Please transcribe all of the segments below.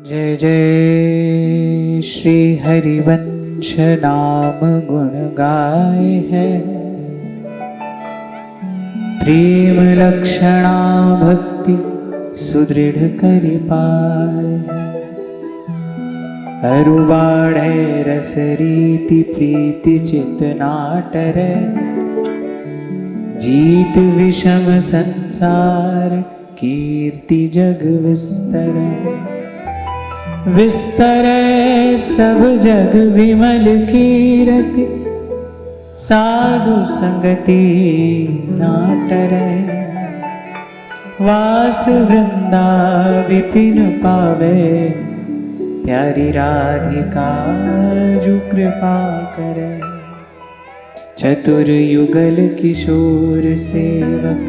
जय जय श्री हरिवंश नाम गुण गाए है, प्रेम लक्षणा भक्ति सुदृढ़ कर पाए। अरु बाढ़े रस रीति प्रीति चित नाटर, जीत विषम संसार कीर्ति जग विस्तर। विस्तर सब जग विमल कीरति, साधु संगति नाटर। वास वृंदा विपिन पावे, प्यारी राधिका जो कृपा करे। चतुर युगल किशोर सेवक,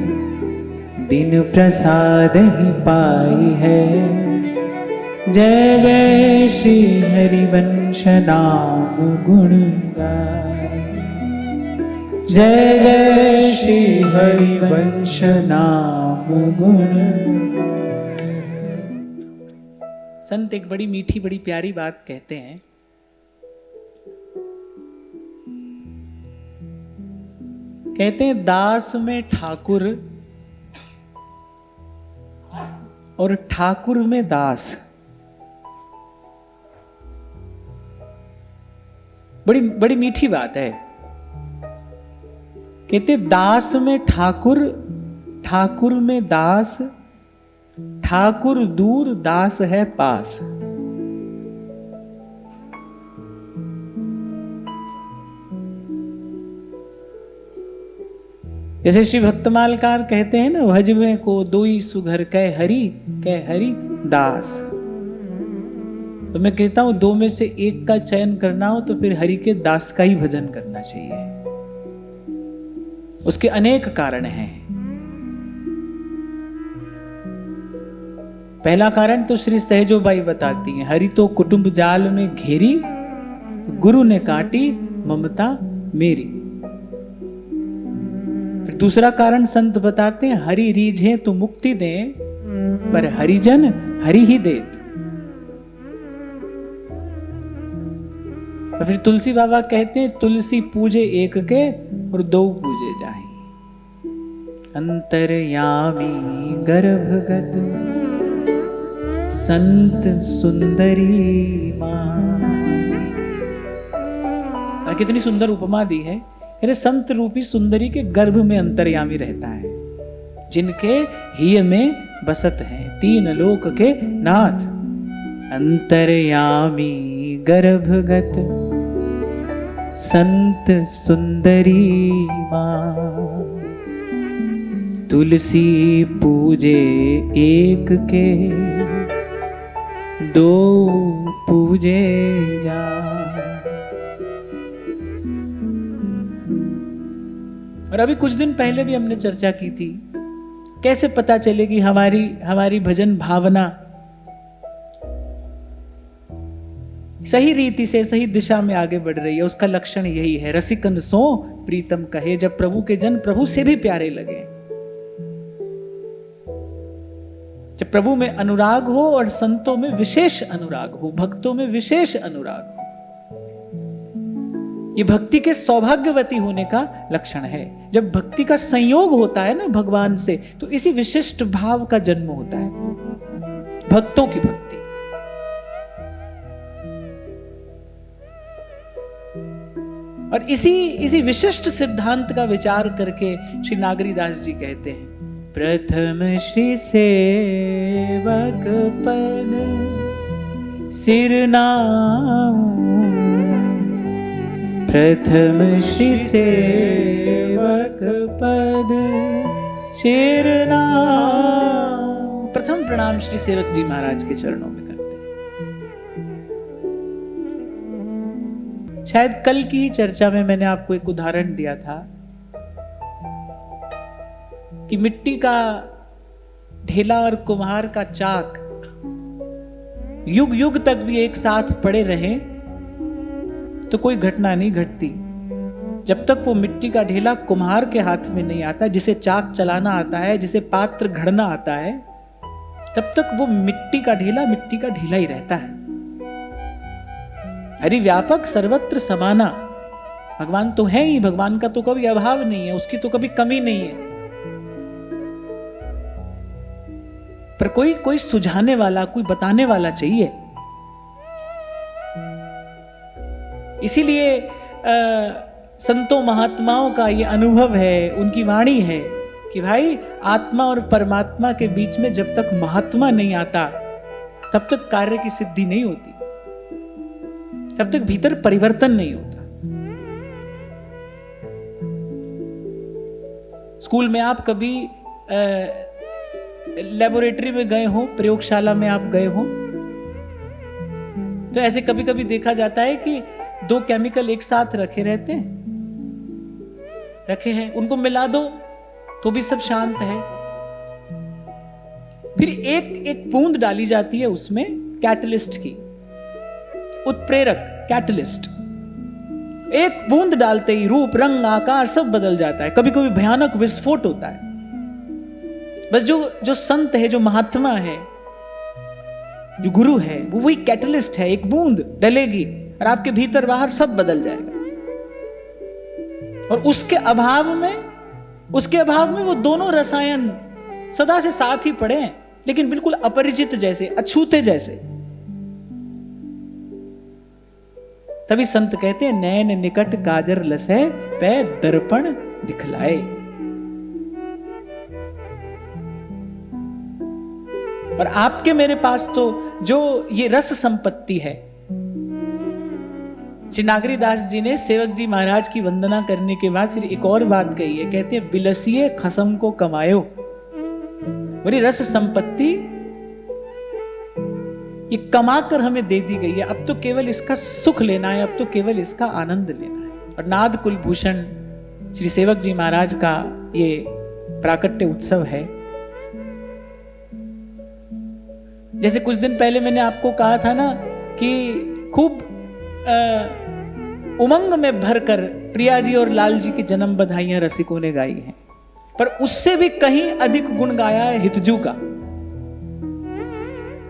दिन प्रसाद ही पाई है। जय जय श्री हरिवंश नाम गुण गाए, जय जय श्री हरिवंश नाम गुण। संत एक बड़ी मीठी बड़ी प्यारी बात कहते हैं। कहते हैं दास में ठाकुर और ठाकुर में दास। बड़ी बड़ी मीठी बात है। कहते दास में ठाकुर, ठाकुर में दास, ठाकुर दूर दास है पास। जैसे श्री भक्तमालकार कहते हैं ना, भज में को दोई सुघर कह हरि दास। तो मैं कहता हूं दो में से एक का चयन करना हो तो फिर हरि के दास का ही भजन करना चाहिए। उसके अनेक कारण हैं। पहला कारण तो श्री सहजोबाई बताती हैं, हरि तो कुटुंब जाल में घेरी, गुरु ने काटी ममता मेरी। फिर दूसरा कारण संत बताते हैं, हरि रीझे तो मुक्ति दे, पर हरिजन हरि ही देत। और फिर तुलसी बाबा कहते हैं, तुलसी पूजे एक के और दो पूजे जाए। अंतर्यामी गर्भगत संत सुंदरी मां। कितनी सुंदर उपमा दी है। अरे संत रूपी सुंदरी के गर्भ में अंतर्यामी रहता है, जिनके हिय में बसत है तीन लोक के नाथ। अंतर्यामी गर्भगत संत सुंदरी मां, तुलसी पूजे एक के दो पूजे जा। और अभी कुछ दिन पहले भी हमने चर्चा की थी, कैसे पता चलेगी हमारी भजन भावना सही रीति से सही दिशा में आगे बढ़ रही है। उसका लक्षण यही है, रसिकन सो प्रीतम कहे। जब प्रभु के जन प्रभु से भी प्यारे लगे, जब प्रभु में अनुराग हो और संतों में विशेष अनुराग हो, भक्तों में विशेष अनुराग हो, ये भक्ति के सौभाग्यवती होने का लक्षण है। जब भक्ति का संयोग होता है ना भगवान से, तो इसी विशिष्ट भाव का जन्म होता है, भक्तों की भक्ति। और इसी विशिष्ट सिद्धांत का विचार करके श्री नागरीदास जी कहते हैं, प्रथम श्री सेवक पद सिर नाऊं, प्रथम श्री सेवक पद सिर नाऊं। प्रथम प्रणाम श्री सेवक जी महाराज के चरणों में करते हैं। शायद कल की ही चर्चा में मैंने आपको एक उदाहरण दिया था कि मिट्टी का ढेला और कुम्हार का चाक युग युग तक भी एक साथ पड़े रहें तो कोई घटना नहीं घटती। जब तक वो मिट्टी का ढेला कुम्हार के हाथ में नहीं आता, जिसे चाक चलाना आता है, जिसे पात्र घड़ना आता है, तब तक वो मिट्टी का ढेला ही रहता है। हरि व्यापक सर्वत्र समाना, भगवान तो है ही, भगवान का तो कभी अभाव नहीं है, उसकी तो कभी कमी नहीं है, पर कोई सुझाने वाला, कोई बताने वाला चाहिए। इसीलिए संतों महात्माओं का ये अनुभव है, उनकी वाणी है कि भाई आत्मा और परमात्मा के बीच में जब तक महात्मा नहीं आता तब तक कार्य की सिद्धि नहीं होती, तब तक भीतर परिवर्तन नहीं होता। स्कूल में आप कभी लेबोरेटरी में गए हो, प्रयोगशाला में आप गए हो, तो ऐसे कभी कभी देखा जाता है कि दो केमिकल एक साथ रखे हैं, उनको मिला दो तो भी सब शांत है। फिर एक बूंद डाली जाती है उसमें कैटलिस्ट की, उत्प्रेरक कैटलिस्ट। एक बूंद डालते ही रूप रंग आकार सब बदल जाता है, कभी कभी भयानक विस्फोट होता है। बस जो संत है, जो महात्मा है, जो गुरु है, वो वही कैटलिस्ट है। एक बूंद डलेगी और आपके भीतर बाहर सब बदल जाएगा। और उसके अभाव में वो दोनों रसायन सदा से साथ ही पड़े हैं, लेकिन बिल्कुल अपरिचित जैसे, अछूते जैसे। तभी संत कहते हैं, नैन निकट काजर लसै, पै दर्पण दिखलाए। और आपके मेरे पास तो जो ये रस संपत्ति है, श्री नागरीदास जी ने सेवक जी महाराज की वंदना करने के बाद फिर एक और बात कही है। कहते हैं, बिलसिए खसम को कमायो। बोली रस संपत्ति ये कमाकर हमें दे दी गई है, अब तो केवल इसका सुख लेना है, अब तो केवल इसका आनंद लेना है। और नाद कुलभूषण श्री सेवक जी महाराज का ये प्राकट्य उत्सव है। जैसे कुछ दिन पहले मैंने आपको कहा था ना कि खूब उमंग में भरकर प्रिया जी और लाल जी की जन्म बधाइयां रसिकों ने गाई हैं, पर उससे भी कहीं अधिक गुण गाया है हितजू का।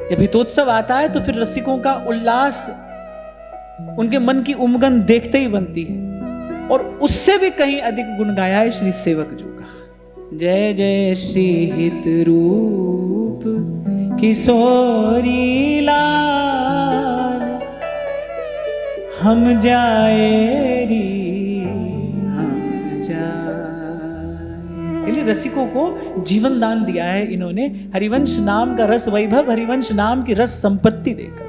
जब हितोत्सव आता है तो फिर रसिकों का उल्लास, उनके मन की उमगन देखते ही बनती है। और उससे भी कहीं अधिक गुण गाया है श्री सेवक जू का। जय जय श्री हित रूप किशोरी लाल, हम जाए री हम जाए। रसिकों को जीवन दान दिया है इन्होंने, हरिवंश नाम का रस वैभव, हरिवंश नाम की रस संपत्ति देकर।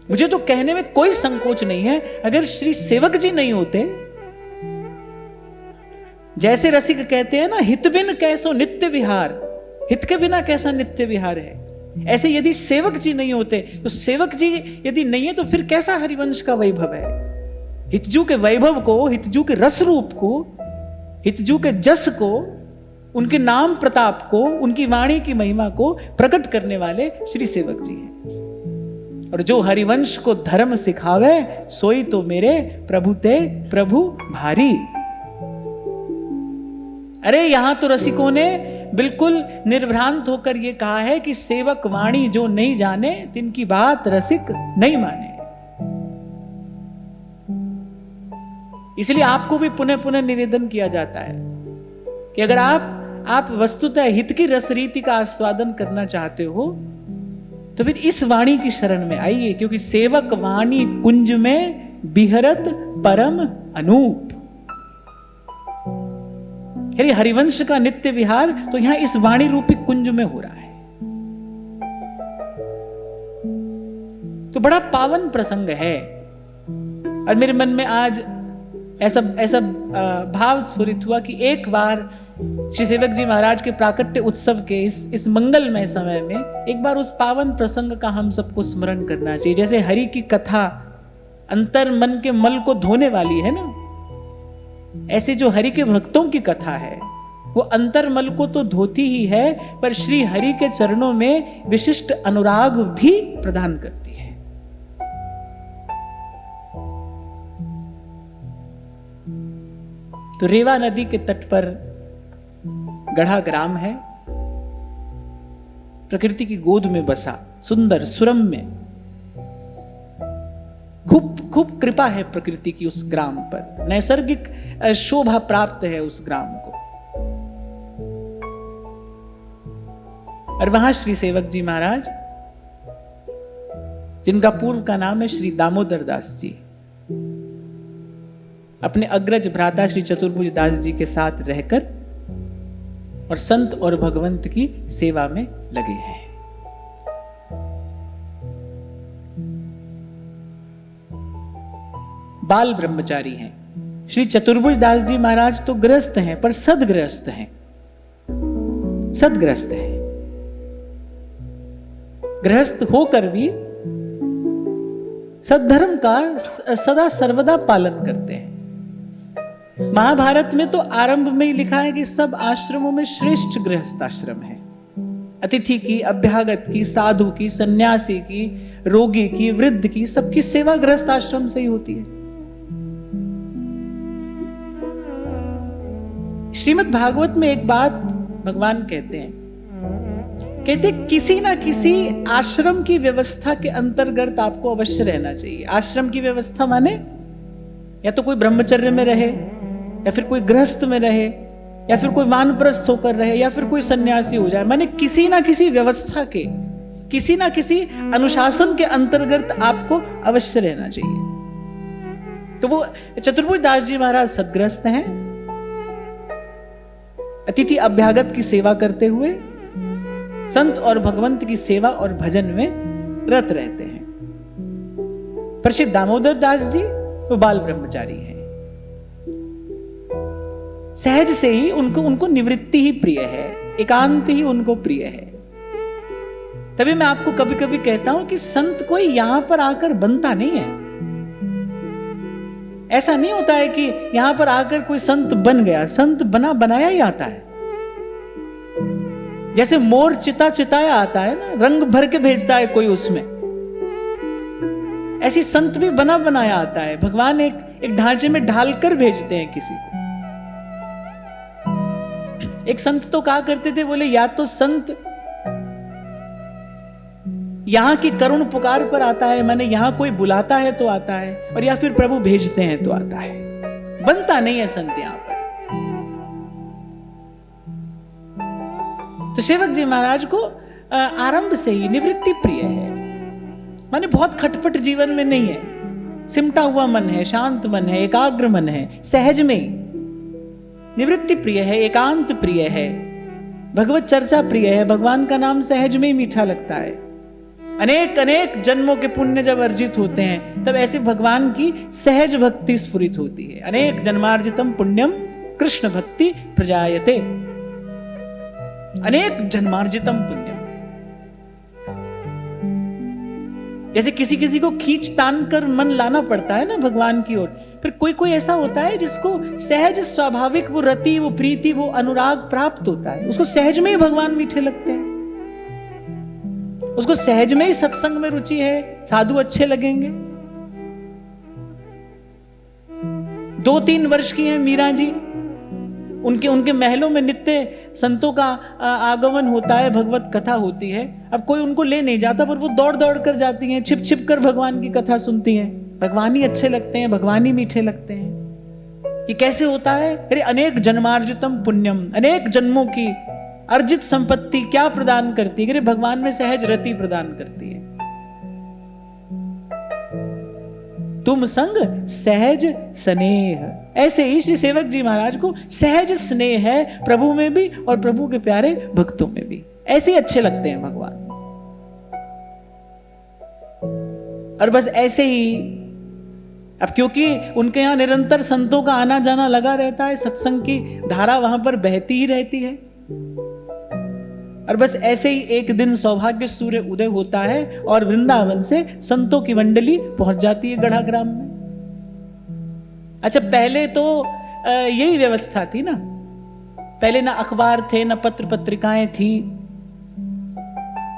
मुझे तो कहने में कोई संकोच नहीं है, अगर श्री सेवक जी नहीं होते, जैसे रसिक कहते हैं ना, हित बिन कैसो नित्य विहार, हित के बिना कैसा नित्य विहार है, ऐसे यदि सेवक जी नहीं होते तो सेवक जी यदि नहीं है तो फिर कैसा हरिवंश का वैभव है। हितजू के वैभव को, हितजू के रस रूप को, हितजू के जस को, उनके नाम प्रताप को, उनकी वाणी की महिमा को प्रकट करने वाले श्री सेवक जी हैं। और जो हरिवंश को धर्म सिखावे, सोई तो मेरे प्रभु ते प्रभु भारी। अरे यहां तो रसिकों ने बिल्कुल निर्भ्रांत होकर यह कहा है कि सेवक वाणी जो नहीं जाने, तिनकी बात रसिक नहीं माने। इसलिए आपको भी पुनः पुनः निवेदन किया जाता है कि अगर आप वस्तुतः हित की रस रीति का आस्वादन करना चाहते हो तो फिर इस वाणी की शरण में आइए, क्योंकि सेवक वाणी कुंज में बिहरत परम अनूप। हरिवंश का नित्य विहार तो यहां इस वाणी रूपी कुंज में हो रहा है। तो बड़ा पावन प्रसंग है। और मेरे मन में आज ऐसा भाव स्फुरित हुआ कि एक बार श्री सेवक जी महाराज के प्राकट्य उत्सव के इस मंगलमय समय में एक बार उस पावन प्रसंग का हम सबको स्मरण करना चाहिए। जैसे हरि की कथा अंतर मन के मल को धोने वाली है ना, ऐसे जो हरि के भक्तों की कथा है वो अंतर्मल को तो धोती ही है, पर श्री हरि के चरणों में विशिष्ट अनुराग भी प्रदान करती है। तो रेवा नदी के तट पर गढ़ा ग्राम है। प्रकृति की गोद में बसा, सुंदर सुरम्य, खूब खूब कृपा है प्रकृति की उस ग्राम पर, नैसर्गिक शोभा प्राप्त है उस ग्राम को। और वहां श्री सेवक जी महाराज, जिनका पूर्व का नाम है श्री दामोदर दास जी, अपने अग्रज भ्राता श्री चतुर्भुज दास जी के साथ रहकर और संत और भगवंत की सेवा में लगे हैं। बाल ब्रह्मचारी हैं। श्री चतुर्भुज दास जी महाराज तो गृहस्थ हैं, पर सदगृहस्थ हैं, सदगृहस्थ हैं। गृहस्थ होकर भी सद्धर्म का सदा सर्वदा पालन करते हैं। महाभारत में तो आरंभ में ही लिखा है कि सब आश्रमों में श्रेष्ठ गृहस्थ आश्रम है। अतिथि की, अभ्यागत की, साधु की, सन्यासी की, रोगी की, वृद्ध की, सबकी सेवा गृहस्थ आश्रम से ही होती है। श्रीमद् भागवत में एक बात भगवान कहते हैं, किसी ना किसी आश्रम की व्यवस्था के अंतर्गत आपको अवश्य रहना चाहिए। आश्रम की व्यवस्था माने या तो कोई ब्रह्मचर्य में रहे, या फिर कोई गृहस्थ में रहे, या फिर कोई वानप्रस्थ होकर रहे, या फिर कोई सन्यासी हो जाए, माने किसी ना किसी व्यवस्था के, किसी ना किसी अनुशासन के अंतर्गत आपको अवश्य रहना चाहिए। तो वो चतुर्भुज दास जी महाराज सदगृहस्थ हैं, अतिथि अभ्यागत की सेवा करते हुए संत और भगवंत की सेवा और भजन में रत रहते हैं। पर श्री दामोदर दास जी वो बाल ब्रह्मचारी हैं। सहज से ही उनको निवृत्ति ही प्रिय है, एकांत ही उनको प्रिय है। तभी मैं आपको कभी कभी कहता हूं कि संत कोई यहां पर आकर बनता नहीं है। ऐसा नहीं होता है कि यहां पर आकर कोई संत बन गया, संत बना बनाया ही आता है। जैसे मोर चिता चिताया आता है ना, रंग भर के भेजता है कोई उसमें, ऐसी संत भी बना बनाया आता है। भगवान एक ढांचे में ढालकर भेजते हैं किसी को। एक संत तो कहा करते थे, बोले या तो संत यहां की करुण पुकार पर आता है, माने यहां कोई बुलाता है तो आता है, और या फिर प्रभु भेजते हैं तो आता है। बनता नहीं है संत यहां पर। तो सेवक जी महाराज को आरंभ से ही निवृत्ति प्रिय है, माने बहुत खटपट जीवन में नहीं है, सिमटा हुआ मन है, शांत मन है, एकाग्र मन है, सहज में ही निवृत्ति प्रिय है, एकांत प्रिय है, भगवत चर्चा प्रिय है। भगवान का नाम सहज में ही मीठा लगता है। अनेक अनेक जन्मों के पुण्य जब अर्जित होते हैं तब ऐसे भगवान की सहज भक्ति स्फुरित होती है। अनेक जन्मार्जितम पुण्यम कृष्ण भक्ति प्रजायते, अनेक जन्मार्जितम पुण्यम। जैसे किसी किसी को खींच तान कर मन लाना पड़ता है ना भगवान की ओर, फिर कोई कोई ऐसा होता है जिसको सहज स्वाभाविक वो रति, वो प्रीति, वो अनुराग प्राप्त होता है, उसको सहज में ही भगवान मीठे लगते हैं, उसको सहज में ही सत्संग में रुचि है, साधु अच्छे लगेंगे। 2-3 वर्ष की हैं मीरा जी, उनके महलों में नित्य संतों का आगमन होता है, भगवत कथा होती है। अब कोई उनको ले नहीं जाता, पर वो दौड़ दौड़ कर जाती हैं, छिप छिप कर भगवान की कथा सुनती हैं। भगवान ही अच्छे लगते हैं, भगवान ही मीठे लगते हैं। ये कैसे होता है? अरे अनेक जन्मार्जितम पुण्यम, अनेक जन्मों की अर्जित संपत्ति क्या प्रदान करती है? अरे भगवान में सहज रति प्रदान करती है। तुम संग सहज स्नेह, ऐसे ही श्री सेवक जी महाराज को सहज स्नेह है प्रभु में भी और प्रभु के प्यारे भक्तों में भी। ऐसे ही अच्छे लगते हैं भगवान। और बस ऐसे ही, अब क्योंकि उनके यहां निरंतर संतों का आना जाना लगा रहता है, सत्संग की धारा वहां पर बहती ही रहती है। और बस ऐसे ही एक दिन सौभाग्य सूर्य उदय होता है और वृंदावन से संतों की मंडली पहुंच जाती है गढ़ा ग्राम में। अच्छा, पहले तो यही व्यवस्था थी ना, पहले ना अखबार थे, ना पत्र पत्रिकाएं थी,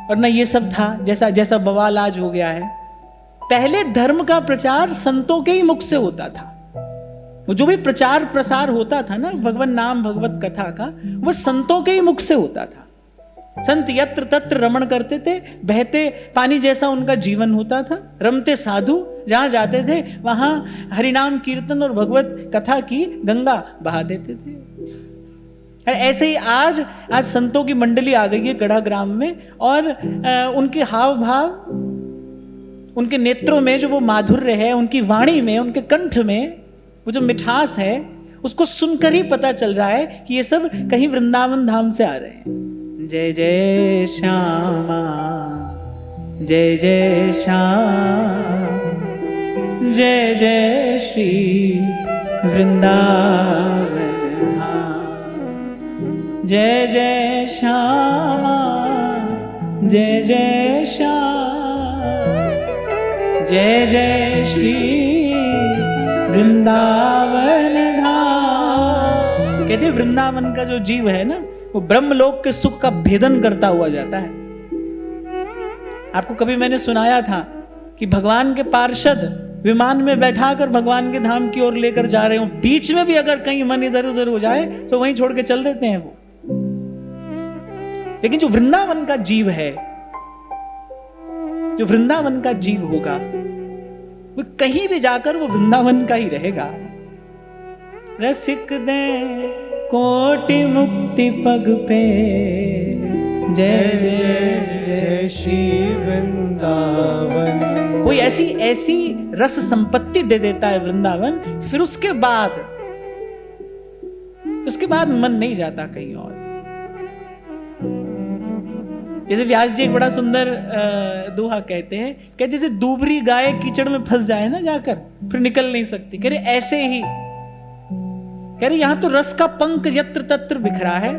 और ना ये सब था जैसा जैसा बवाल आज हो गया है। पहले धर्म का प्रचार संतों के ही मुख से होता था। वो जो भी प्रचार प्रसार होता था ना, भगवान नाम भगवत कथा का, वो संतों के ही मुख से होता था। संत यत्र तत्र रमण करते थे, बहते पानी जैसा उनका जीवन होता था। रमते साधु जहां जाते थे वहां हरिनाम कीर्तन और भगवत कथा की गंगा बहा देते थे। ऐसे ही आज संतों की मंडली आ गई है गढ़ा ग्राम में, और उनके हाव भाव, उनके नेत्रों में जो वो माधुर्य है, उनकी वाणी में, उनके कंठ में वो जो मिठास है, उसको सुनकर ही पता चल रहा है कि ये सब कहीं वृंदावन धाम से आ रहे हैं। जय जय श्यामा, जय जय श्याम, जय जय श्री वृंदावन धाम। जय जय श्यामा, जय जय श्याम, जय जय श्री वृंदावन धाम। कहते वृंदावन का जो जीव है ना, वो ब्रह्मलोक के सुख का भेदन करता हुआ जाता है। आपको कभी मैंने सुनाया था कि भगवान के पार्षद विमान में बैठाकर भगवान के धाम की ओर लेकर जा रहे हो, बीच में भी अगर कहीं मन इधर उधर हो जाए तो वहीं छोड़ के चल देते हैं वो। लेकिन जो वृंदावन का जीव है, जो वृंदावन का जीव होगा, वो कहीं भी जाकर वो वृंदावन का ही रहेगा। रसिक दे कोटि मुक्ति पग पे, जय जय जय श्री वृंदावन। कोई ऐसी रस संपत्ति दे देता है वृंदावन, फिर उसके बाद मन नहीं जाता कहीं और। जैसे व्यास जी एक बड़ा सुंदर दोहा कहते हैं कि जैसे दूबरी गाय कीचड़ में फंस जाए ना जाकर, फिर निकल नहीं सकती। कह रहे ऐसे ही, कह रहे यहां तो रस का पंख यत्र तत्र बिखरा है,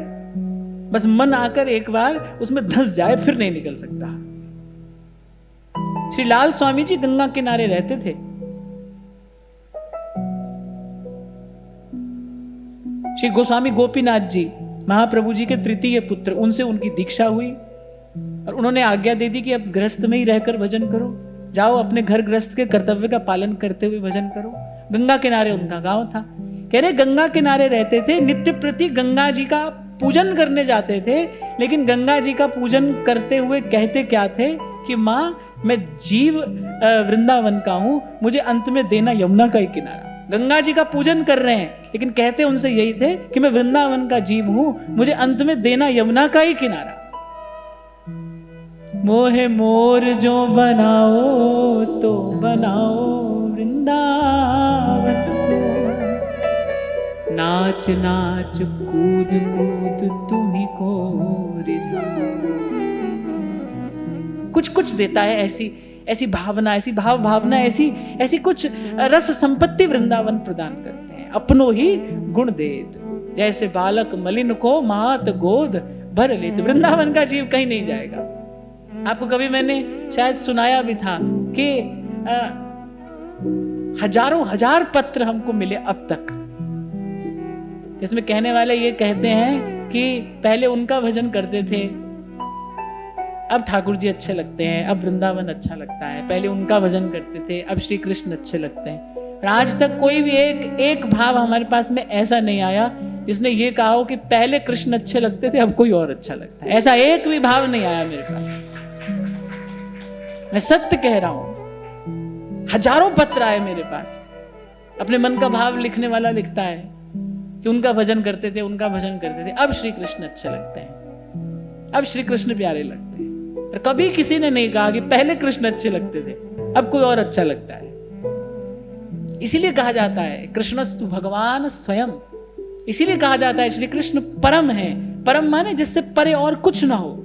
बस मन आकर एक बार उसमें धंस जाए फिर नहीं निकल सकता। श्री लाल स्वामी जी गंगा किनारे रहते थे। श्री गोस्वामी गोपीनाथ जी महाप्रभु जी के तृतीय पुत्र, उनसे उनकी दीक्षा हुई और उन्होंने आज्ञा दे दी कि अब गृहस्थ में ही रहकर भजन करो, जाओ अपने घर गृहस्थ के कर्तव्य का पालन करते हुए भजन करो। गंगा किनारे उनका गांव था। कह रहे गंगा किनारे रहते थे, नित्य प्रति गंगा जी का पूजन करने जाते थे, लेकिन गंगा जी का पूजन करते हुए कहते क्या थे कि माँ मैं जीव वृंदावन का हूं, मुझे अंत में देना यमुना का ही किनारा। गंगा जी का पूजन कर रहे हैं, लेकिन कहते उनसे यही थे कि मैं वृंदावन का जीव हूं, मुझे अंत में देना यमुना का ही किनारा। मोहे मोर जो बनाओ तो बनाओ वृंदावन को, नाच नाच कूद कूद तुम्ही को रिझाओ। कुछ कुछ देता है ऐसी भावना, ऐसी भावना, ऐसी कुछ रस संपत्ति वृंदावन प्रदान करते हैं। अपनो ही गुण देत, जैसे बालक मलिन को मात गोद भर लेत। वृंदावन का जीव कहीं नहीं जाएगा। आपको कभी मैंने शायद सुनाया भी था कि हजारों हजार पत्र हमको मिले अब तक, इसमें कहने वाले ये कहते हैं कि पहले उनका भजन करते थे, अब ठाकुर जी अच्छे लगते हैं, अब वृंदावन अच्छा लगता है। पहले उनका भजन करते थे, अब श्री कृष्ण अच्छे लगते हैं। और आज तक कोई भी एक भाव हमारे पास में ऐसा नहीं आया जिसने ये कहा हो कि पहले कृष्ण अच्छे लगते थे, अब कोई और अच्छा लगता है। ऐसा एक भी भाव नहीं आया मेरे पास। मैं सत्य कह रहा हूं, हजारों पत्र आए मेरे पास। अपने मन का भाव लिखने वाला लिखता है कि उनका भजन करते थे, अब श्री कृष्ण अच्छे लगते हैं, अब श्री कृष्ण प्यारे लगते हैं। और कभी किसी ने नहीं कहा कि पहले कृष्ण अच्छे लगते थे, अब कोई और अच्छा लगता है। इसीलिए कहा जाता है कृष्णस्तु भगवान स्वयं। इसीलिए कहा जाता है श्री कृष्ण परम है। परम माने जिससे परे और कुछ ना हो,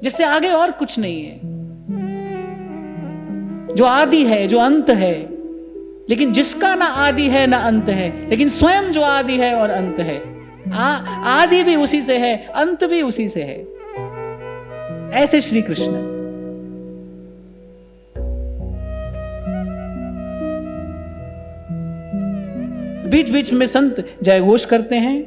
जिससे आगे और कुछ नहीं है, जो आदि है, जो अंत है, लेकिन जिसका ना आदि है ना अंत है, लेकिन स्वयं जो आदि है और अंत है। आदि भी उसी से है, अंत भी उसी से है। ऐसे श्री कृष्ण। बीच बीच में संत जय घोष करते हैं,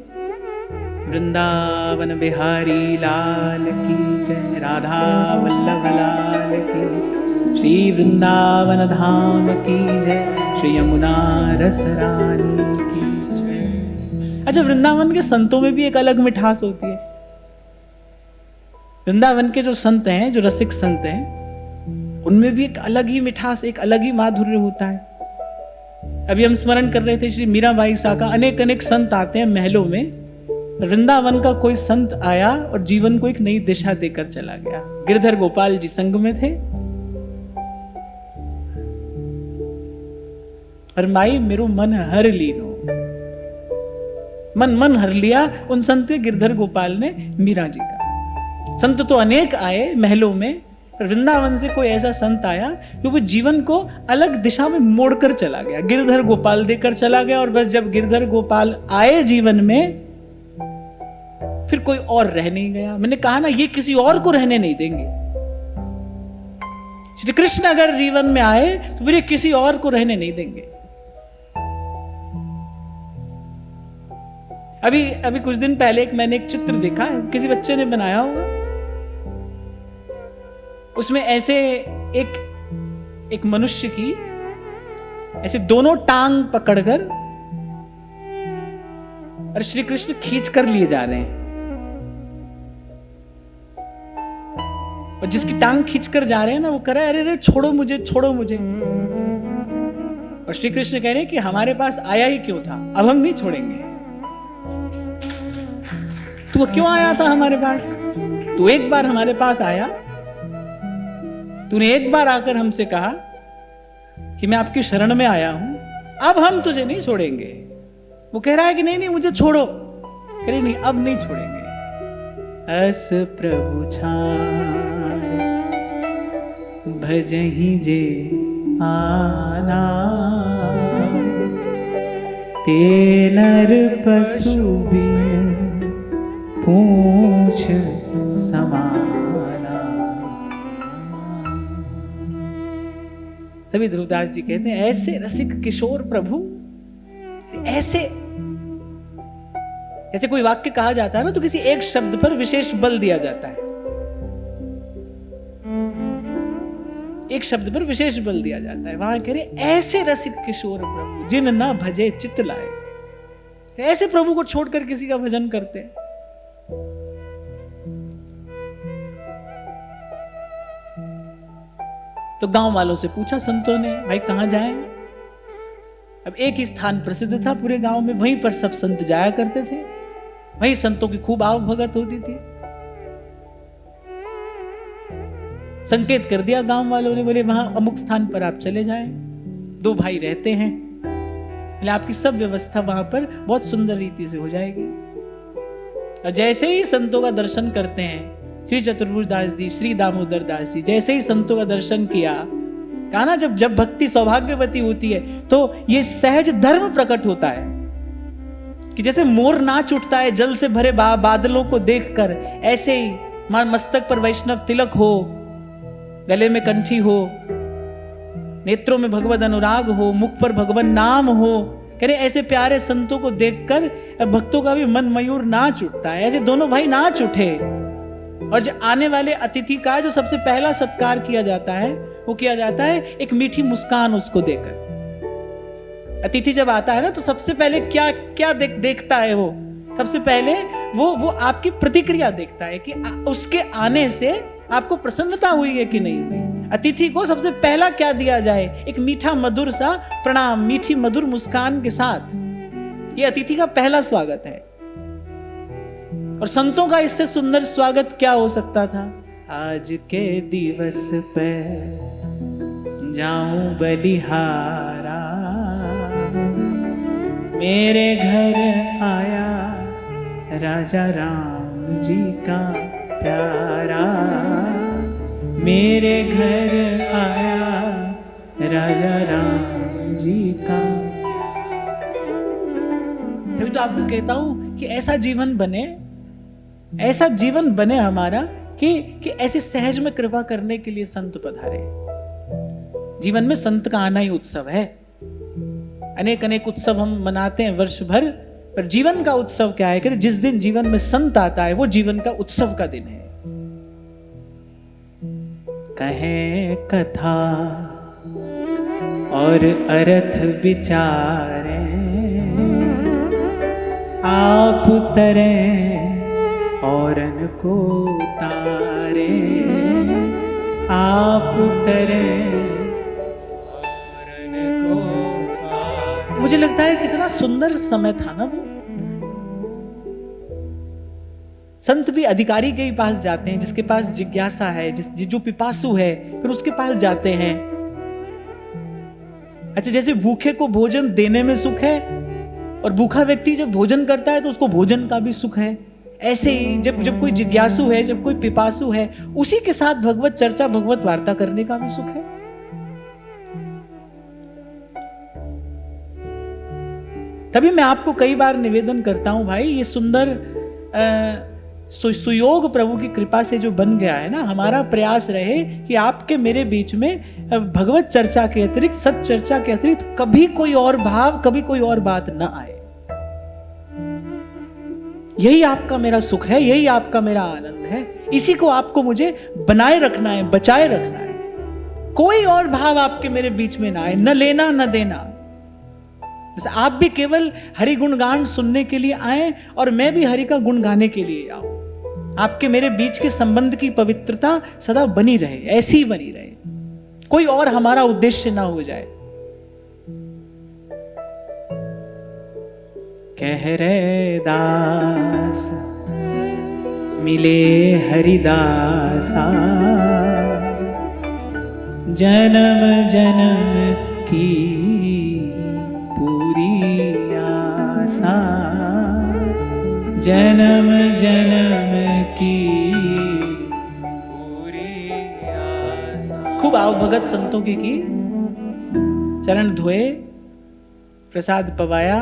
वृंदावन बिहारी लाल की जय, राधा वल्लभ लाल की, श्री वृंदावन धाम की जय, श्री यमुना रस रानी की जय। अच्छा, वृंदावन के संतों में भी एक अलग मिठास होती है। वृंदावन के जो संत हैं, जो रसिक संत हैं, उनमें भी एक अलग ही मिठास, एक अलग ही माधुर्य होता है। अभी हम स्मरण कर रहे थे श्री मीराबाई सा का, अनेक अनेक संत आते हैं महलों में। वृंदावन का कोई संत आया और जीवन को एक नई दिशा देकर चला गया। गिरधर गोपाल जी संग में थे और माई मेरो मन हर लीनो, मन हर लिया उन संत गिरधर गोपाल ने मीरा जी का। संत तो अनेक आए महलों में, वृंदावन से कोई ऐसा संत आया जो वो जीवन को अलग दिशा में मोड़कर चला गया, गिरधर गोपाल देकर चला गया। और बस जब गिरधर गोपाल आए जीवन में, फिर कोई और रह नहीं गया। मैंने कहा ना, ये किसी और को रहने नहीं देंगे। श्री कृष्ण अगर जीवन में आए तो फिर ये किसी और को रहने नहीं देंगे। अभी कुछ दिन पहले मैंने एक चित्र देखा, किसी बच्चे ने बनाया होगा। उसमें ऐसे एक मनुष्य की ऐसे दोनों टांग पकड़कर और श्री कृष्ण खींच कर लिए जा रहे हैं, और जिसकी टांग खींचकर जा रहे हैं ना, वो कह रहा है अरे अरे छोड़ो मुझे, छोड़ो मुझे। और श्री कृष्ण कह रहे हैं कि हमारे पास आया ही क्यों था, अब हम नहीं छोड़ेंगे। तू क्यों आया था हमारे पास? तू एक बार हमारे पास आया, तूने एक बार आकर हमसे कहा कि मैं आपकी शरण में आया हूं, अब हम तुझे नहीं छोड़ेंगे। वो कह रहा है कि नहीं नहीं मुझे छोड़ो। कह रहे नहीं, अब नहीं छोड़ेंगे। अस प्रभु छाड़ भजहि जे आना, ते नर पशु बिन पूछ समाना। तभी ध्रुवदास जी कहते हैं ऐसे रसिक किशोर प्रभु, ऐसे कोई वाक्य कहा जाता है ना, तो किसी एक शब्द पर विशेष बल दिया जाता है, एक शब्द पर विशेष बल दिया जाता है। वहां कह रहे ऐसे रसिक किशोर प्रभु जिन न भजे चित लाए। ऐसे प्रभु को छोड़कर किसी का भजन करते हैं। तो गांव वालों से पूछा संतों ने, भाई कहां जाएं? अब एक ही स्थान प्रसिद्ध था पूरे गांव में, वहीं पर सब संत जाया करते थे, वहीं संतों की खूब आव भगत होती थी। संकेत कर दिया गांव वालों ने, बोले वहां अमुक स्थान पर आप चले जाएं, 2 भाई रहते हैं, बोले आपकी सब व्यवस्था वहां पर बहुत सुंदर रीति से हो जाएगी। और जैसे ही संतों का दर्शन करते हैं, श्री चतुर्भुज दास जी, श्री दामोदर दास जी, जैसे ही संतों का दर्शन किया, कहा ना जब भक्ति सौभाग्यवती होती है तो ये सहज धर्म प्रकट होता है कि जैसे मोर नाच उठता है जल से भरे बादलों को देखकर, ऐसे ही मस्तक पर वैष्णव तिलक हो, गले में कंठी हो, नेत्रों में भगवद अनुराग हो, मुख पर भगवान नाम हो। कह रहे ऐसे प्यारे संतों को देखकर भक्तों का भी मन मयूर नाच उठता है। ऐसे दोनों भाई नाच उठे। और जो आने वाले अतिथि का जो सबसे पहला सत्कार किया जाता है, वो किया जाता है एक मीठी मुस्कान उसको देकर। अतिथि जब आता है ना, तो सबसे पहले क्या देखता है वो? सबसे पहले वो आपकी प्रतिक्रिया देखता है कि उसके आने से आपको प्रसन्नता हुई है कि नहीं हुई। अतिथि को सबसे पहला क्या दिया जाए? एक मीठा मधुर सा प्रणाम, मीठी मधुर मुस्कान के साथ। ये अतिथि का पहला स्वागत है। और संतों का इससे सुंदर स्वागत क्या हो सकता था? आज के दिवस पे जाऊं बलिहारा, मेरे घर आया राजा राम जी का प्यारा, मेरे घर आया राजा राम जी का। तभी तो आपको कहता हूं कि ऐसा जीवन बने, ऐसा जीवन बने हमारा कि ऐसे सहज में कृपा करने के लिए संत पधारे। जीवन में संत का आना ही उत्सव है। अनेक अनेक उत्सव हम मनाते हैं वर्ष भर, पर जीवन का उत्सव क्या है कि जिस दिन जीवन में संत आता है वो जीवन का उत्सव का दिन है। कहे कथा और अर्थ विचारे, आप तरे औरन को तारे। उतारे, आप उतरे। मुझे लगता है कितना सुंदर समय था ना वो। संत भी अधिकारी के ही पास जाते हैं, जिसके पास जिज्ञासा है, जो पिपासु है, फिर उसके पास जाते हैं। अच्छा, जैसे भूखे को भोजन देने में सुख है, और भूखा व्यक्ति जब भोजन करता है तो उसको भोजन का भी सुख है, ऐसे ही जब कोई जिज्ञासु है, जब कोई पिपासु है, उसी के साथ भगवत चर्चा, भगवत वार्ता करने का भी सुख है। तभी मैं आपको कई बार निवेदन करता हूं, भाई ये सुंदर सुयोग प्रभु की कृपा से जो बन गया है ना, हमारा प्रयास रहे कि आपके मेरे बीच में भगवत चर्चा के अतिरिक्त, सत चर्चा के अतिरिक्त कभी कोई और भाव, कभी कोई और बात न आए। यही आपका मेरा सुख है, यही आपका मेरा आनंद है। इसी को आपको मुझे बनाए रखना है, बचाए रखना है। कोई और भाव आपके मेरे बीच में ना आए, न लेना न देना। आप भी केवल हरि गुणगान सुनने के लिए आए, और मैं भी हरि का गुण गाने के लिए आऊं। आपके मेरे बीच के संबंध की पवित्रता सदा बनी रहे, ऐसी ही बनी रहे, कोई और हमारा उद्देश्य ना हो जाए। कह रे दास मिले हरिदासा, जन्म जन्म की पूरी आशा, जन्म जन्म की पूरी आशा। खूब आओ भगत संतों की चरण धोए, प्रसाद पवाया,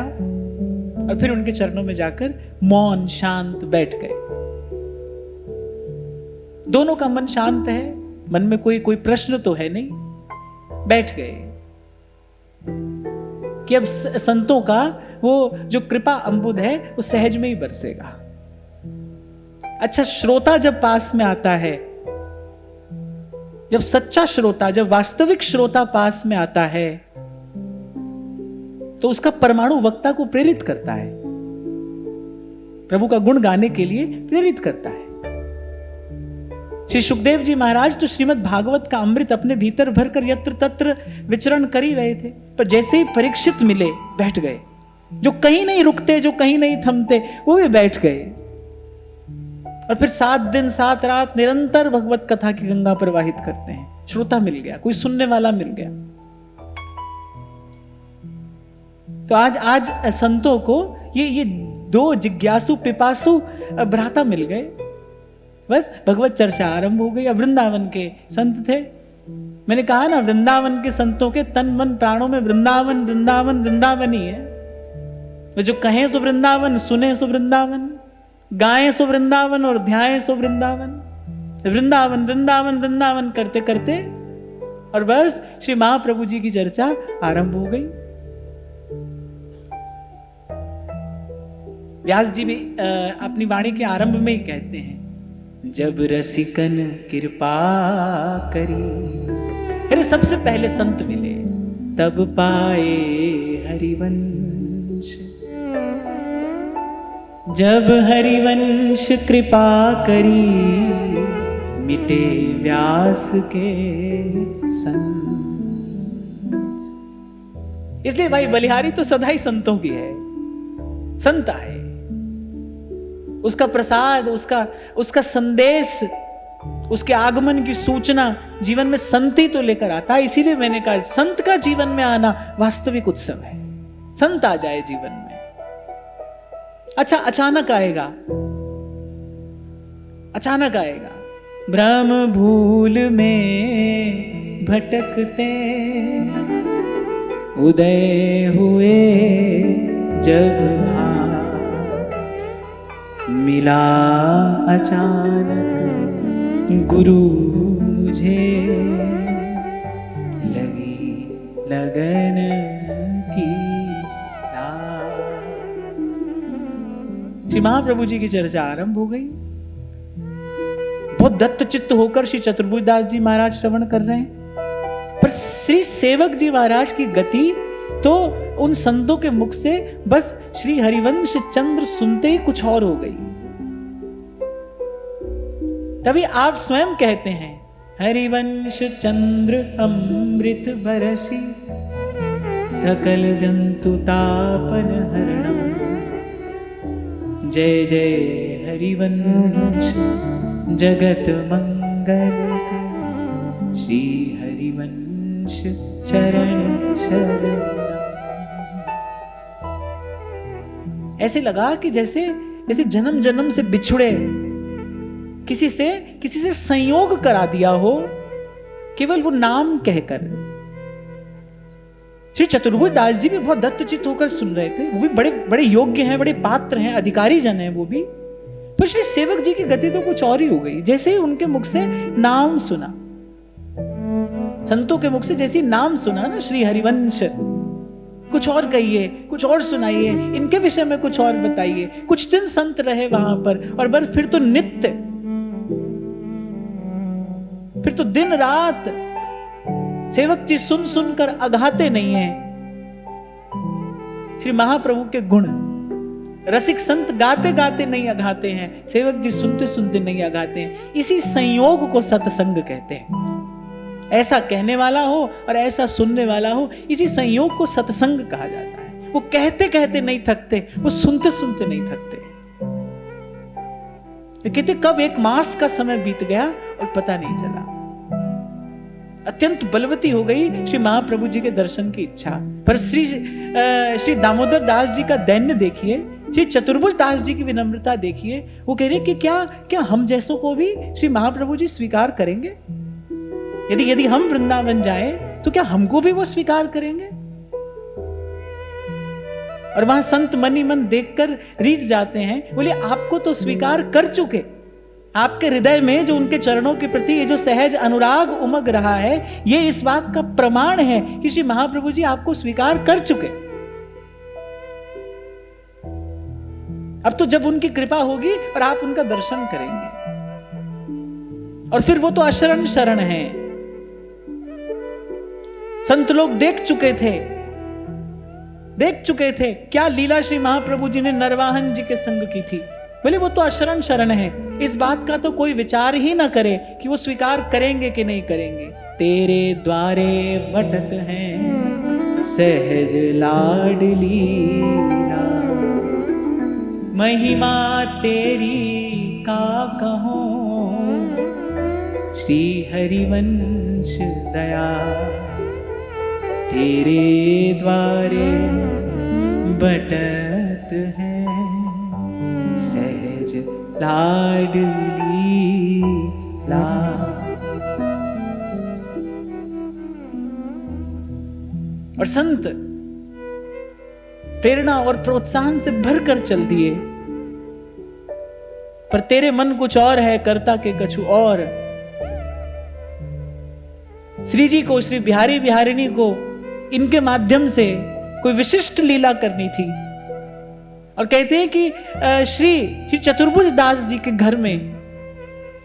और फिर उनके चरणों में जाकर मौन शांत बैठ गए। दोनों का मन शांत है, मन में कोई प्रश्न तो है नहीं, बैठ गए कि अब संतों का वो जो कृपा अम्बुद है वो सहज में ही बरसेगा। अच्छा, श्रोता जब पास में आता है, जब सच्चा श्रोता, जब वास्तविक श्रोता पास में आता है, तो उसका परमाणु वक्ता को प्रेरित करता है, प्रभु का गुण गाने के लिए प्रेरित करता है। श्री सुखदेव जी महाराज तो श्रीमद् भागवत का अमृत अपने भीतर भरकर यत्र तत्र विचरण कर ही रहे थे, पर जैसे ही परीक्षित मिले बैठ गए। जो कहीं नहीं रुकते, जो कहीं नहीं थमते, वो भी बैठ गए। और फिर 7 दिन 7 रात निरंतर भगवत कथा की गंगा प्रवाहित करते हैं। श्रोता मिल गया, कोई सुनने वाला मिल गया। तो आज संतों को ये 2 जिज्ञासु पिपासु भ्राता मिल गए। बस भगवत चर्चा आरंभ हो गई। अब वृंदावन के संत थे, मैंने कहा ना, वृंदावन के संतों के तन मन प्राणों में वृंदावन वृंदावन वृंदावन ही है। वे जो कहें सो वृंदावन, सुने सो वृंदावन, गाएं सो वृंदावन, और ध्याएं सो वृंदावन। वृंदावन वृंदावन वृंदावन करते करते और बस श्री महाप्रभु जी की चर्चा आरंभ हो गई। व्यास जी भी अपनी वाणी के आरंभ में ही कहते हैं, जब रसिकन कृपा करी। अरे सबसे पहले संत मिले, तब पाए हरिवंश। जब हरिवंश कृपा करी, मिटे व्यास के संग। इसलिए भाई बलिहारी तो सदा ही संतों की है, संत है। उसका प्रसाद, उसका संदेश, उसके आगमन की सूचना जीवन में संत ही तो लेकर आता है। इसीलिए मैंने कहा संत का जीवन में आना वास्तविक उत्सव है। संत आ जाए जीवन में। अच्छा, अचानक आएगा, अचानक आएगा। भ्रम भूल में भटकते उदय हुए जब मिला अचानक गुरु मुझे, लगी लगन की श्री महाप्रभु जी की चर्चा आरंभ हो गई। बहुत दत्त चित्त होकर श्री चतुर्भुजदास जी महाराज श्रवण कर रहे हैं, पर श्री सेवक जी महाराज की गति तो उन संतों के मुख से बस श्री हरिवंश चंद्र सुनते ही कुछ और हो गई। तभी आप स्वयं कहते हैं, हरिवंश चंद्र अमृत बरसी सकल जंतु तापन हरणम। जय जय हरिवंश जगत मंगल श्री हरिवंश चरण शरण। ऐसे लगा कि जैसे जन्म जन्म से बिछुड़े किसी से संयोग करा दिया हो, केवल वो नाम कहकर। श्री चतुर्भुज दास जी भी बहुत दत्तचित्त होकर सुन रहे थे। वो भी बड़े बड़े योग्य हैं, बड़े पात्र हैं, अधिकारी जन हैं वो भी। पर श्री सेवक जी की गति तो कुछ और ही हो गई। जैसे ही उनके मुख से नाम सुना, संतों के मुख से जैसे नाम सुना ना, श्री हरिवंश, कुछ और कहिए, कुछ और सुनाइए, इनके विषय में कुछ और बताइए। कुछ दिन संत रहे वहां पर, और बस फिर तो नित्य, फिर तो दिन रात सेवक जी सुन सुनकर अघाते नहीं हैं श्री महाप्रभु के गुण। रसिक संत गाते गाते नहीं अघाते हैं, सेवक जी सुनते सुनते नहीं अघाते हैं। इसी संयोग को सत्संग कहते हैं। ऐसा कहने वाला हो और ऐसा सुनने वाला हो, इसी संयोग को सत्संग कहा जाता है। वो कहते कहते नहीं थकते, वो सुनते सुनते नहीं थकते। कहते कब एक मास का समय बीत गया और पता नहीं चला। अत्यंत बलवती हो गई श्री महाप्रभु जी के दर्शन की इच्छा। पर श्री दामोदर दास जी का दैन्य देखिए, श्री चतुर्भुज दास जी की विनम्रता देखिए। वो कह रहे कि क्या हम जैसों को भी श्री महाप्रभु जी स्वीकार करेंगे? यदि हम वृंदावन जाएं तो क्या हमको भी वो स्वीकार करेंगे? और वहां संत मन ही मन देखकर रीझ जाते हैं। बोले आपको तो स्वीकार कर चुके। आपके हृदय में जो उनके चरणों के प्रति ये जो सहज अनुराग उमग रहा है, ये इस बात का प्रमाण है कि श्री महाप्रभु जी आपको स्वीकार कर चुके। अब तो जब उनकी कृपा होगी और आप उनका दर्शन करेंगे, और फिर वो तो अशरण शरण है। संत लोग देख चुके थे क्या लीला श्री महाप्रभु जी ने नरवाहन जी के संग की थी। बोले वो तो अशरण शरण है, इस बात का तो कोई विचार ही ना करे कि वो स्वीकार करेंगे कि नहीं करेंगे। तेरे द्वारे बटत हैं सहज लाडली, महिमा तेरी का कहूं श्री हरिवंश दया। तेरे द्वारे बटत है सहज लाडली ला। और संत प्रेरणा और प्रोत्साहन से भरकर चल दिए। पर तेरे मन कुछ और है, करता के कछु और। श्री जी को, श्री बिहारी बिहारिणी को इनके माध्यम से कोई विशिष्ट लीला करनी थी। और कहते हैं कि श्री चतुर्भुज दास जी के घर में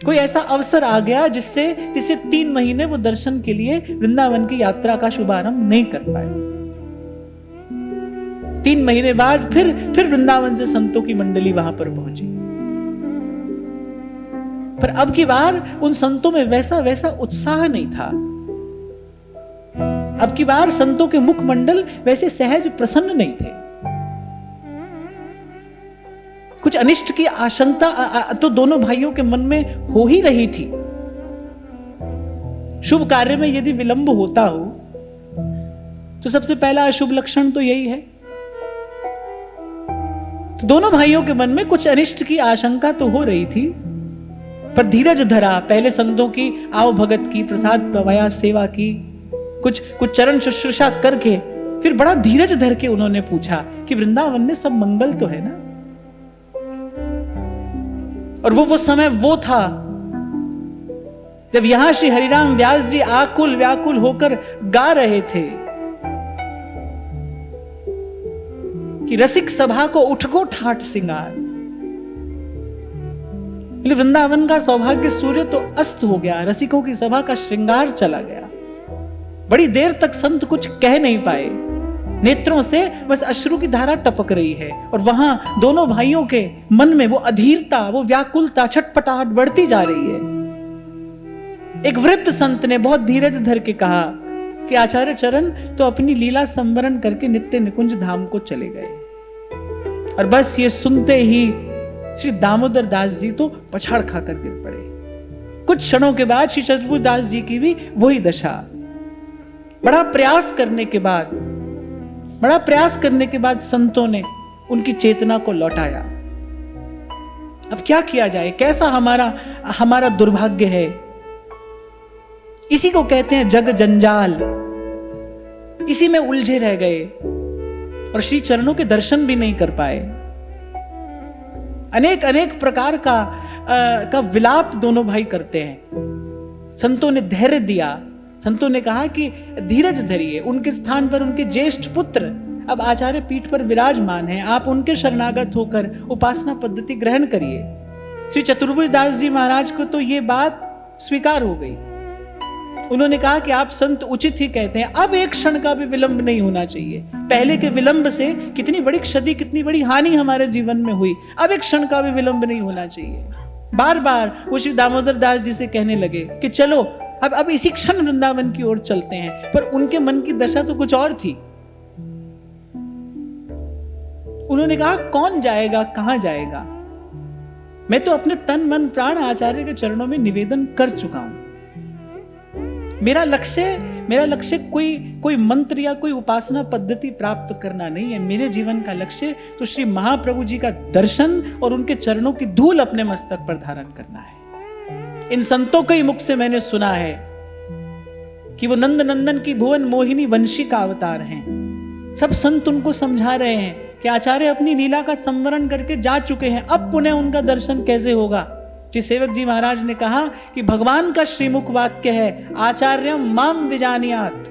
कोई ऐसा अवसर आ गया जिससे 3 महीने वो दर्शन के लिए वृंदावन की यात्रा का शुभारंभ नहीं कर पाए। 3 महीने बाद फिर वृंदावन से संतों की मंडली वहां पर पहुंची। पर अब की बार उन संतों में वैसा उत्साह नहीं था। अब की बार संतों के मुखमंडल वैसे सहज प्रसन्न नहीं थे। कुछ अनिष्ट की आशंका तो दोनों भाइयों के मन में हो ही रही थी। शुभ कार्य में यदि विलंब होता हो तो सबसे पहला अशुभ लक्षण तो यही है। तो दोनों भाइयों के मन में कुछ अनिष्ट की आशंका तो हो रही थी, पर धीरज धरा। पहले संतों की आव भगत की, प्रसाद पवाया, सेवा की, कुछ चरण शुश्रूषा करके फिर बड़ा धीरज धर के उन्होंने पूछा कि वृंदावन में सब मंगल तो है ना। और वो समय वो था जब यहां श्री हरिराम व्यास जी आकुल व्याकुल होकर गा रहे थे कि रसिक सभा को उठको ठाठ सिंगार। वृंदावन का सौभाग्य सूर्य तो अस्त हो गया, रसिकों की सभा का श्रृंगार चला गया। बड़ी देर तक संत कुछ कह नहीं पाए। नेत्रों से बस अश्रु की धारा टपक रही है। और वहां दोनों भाइयों के मन में वो अधीरता, वो व्याकुलता, छटपटाहट बढ़ती जा रही है। एक वृद्ध संत ने बहुत धीरज धर के कहा कि आचार्य चरण तो अपनी लीला संवरण करके नित्य निकुंज धाम को चले गए। और बस ये सुनते ही श्री दामोदर दास जी तो पछाड़ खाकर गिर पड़े। कुछ क्षणों के बाद श्री चतुर्भुज दास जी की भी वही दशा। बड़ा प्रयास करने के बाद संतों ने उनकी चेतना को लौटाया। अब क्या किया जाए, कैसा हमारा दुर्भाग्य है। इसी को कहते हैं जग जंजाल। इसी में उलझे रह गए और श्री चरणों के दर्शन भी नहीं कर पाए। अनेक प्रकार का विलाप दोनों भाई करते हैं। संतों ने धैर्य दिया। संतों ने कहा कि धीरज धरिए, उनके स्थान पर उनके ज्येष्ठ पुत्र अब आचार्य पीठ पर विराजमान हैं, आप उनके शरणागत होकर उपासना पद्धति ग्रहण करिए। श्री चतुर्भुज दास जी महाराज को तो ये बात स्वीकार हो गई। उन्होंने कहा कि आप संत उचित ही कहते हैं, अब एक क्षण का भी विलंब नहीं होना चाहिए। पहले के विलंब से कितनी बड़ी क्षति, कितनी बड़ी हानि हमारे जीवन में हुई, अब एक क्षण का भी विलंब नहीं होना चाहिए। बार बार वो श्री दामोदर दास जी से कहने लगे कि चलो अब इसी क्षण वृंदावन की ओर चलते हैं। पर उनके मन की दशा तो कुछ और थी। उन्होंने कहा कौन जाएगा, कहां जाएगा, मैं तो अपने तन मन प्राण आचार्य के चरणों में निवेदन कर चुका हूं। मेरा लक्ष्य कोई मंत्र या कोई उपासना पद्धति प्राप्त करना नहीं है। मेरे जीवन का लक्ष्य तो श्री महाप्रभु जी का दर्शन और उनके चरणों की धूल अपने मस्तक पर धारण करना है। इन संतों के मुख से मैंने सुना है कि वो नंद नंदन की भुवन मोहिनी वंशी का अवतार हैं। सब संत उनको समझा रहे हैं कि आचार्य अपनी लीला का संवरण करके जा चुके हैं, अब पुनः उनका दर्शन कैसे होगा। श्री सेवक जी महाराज ने कहा कि भगवान का श्रीमुख वाक्य है, आचार्यम माम विजानियात,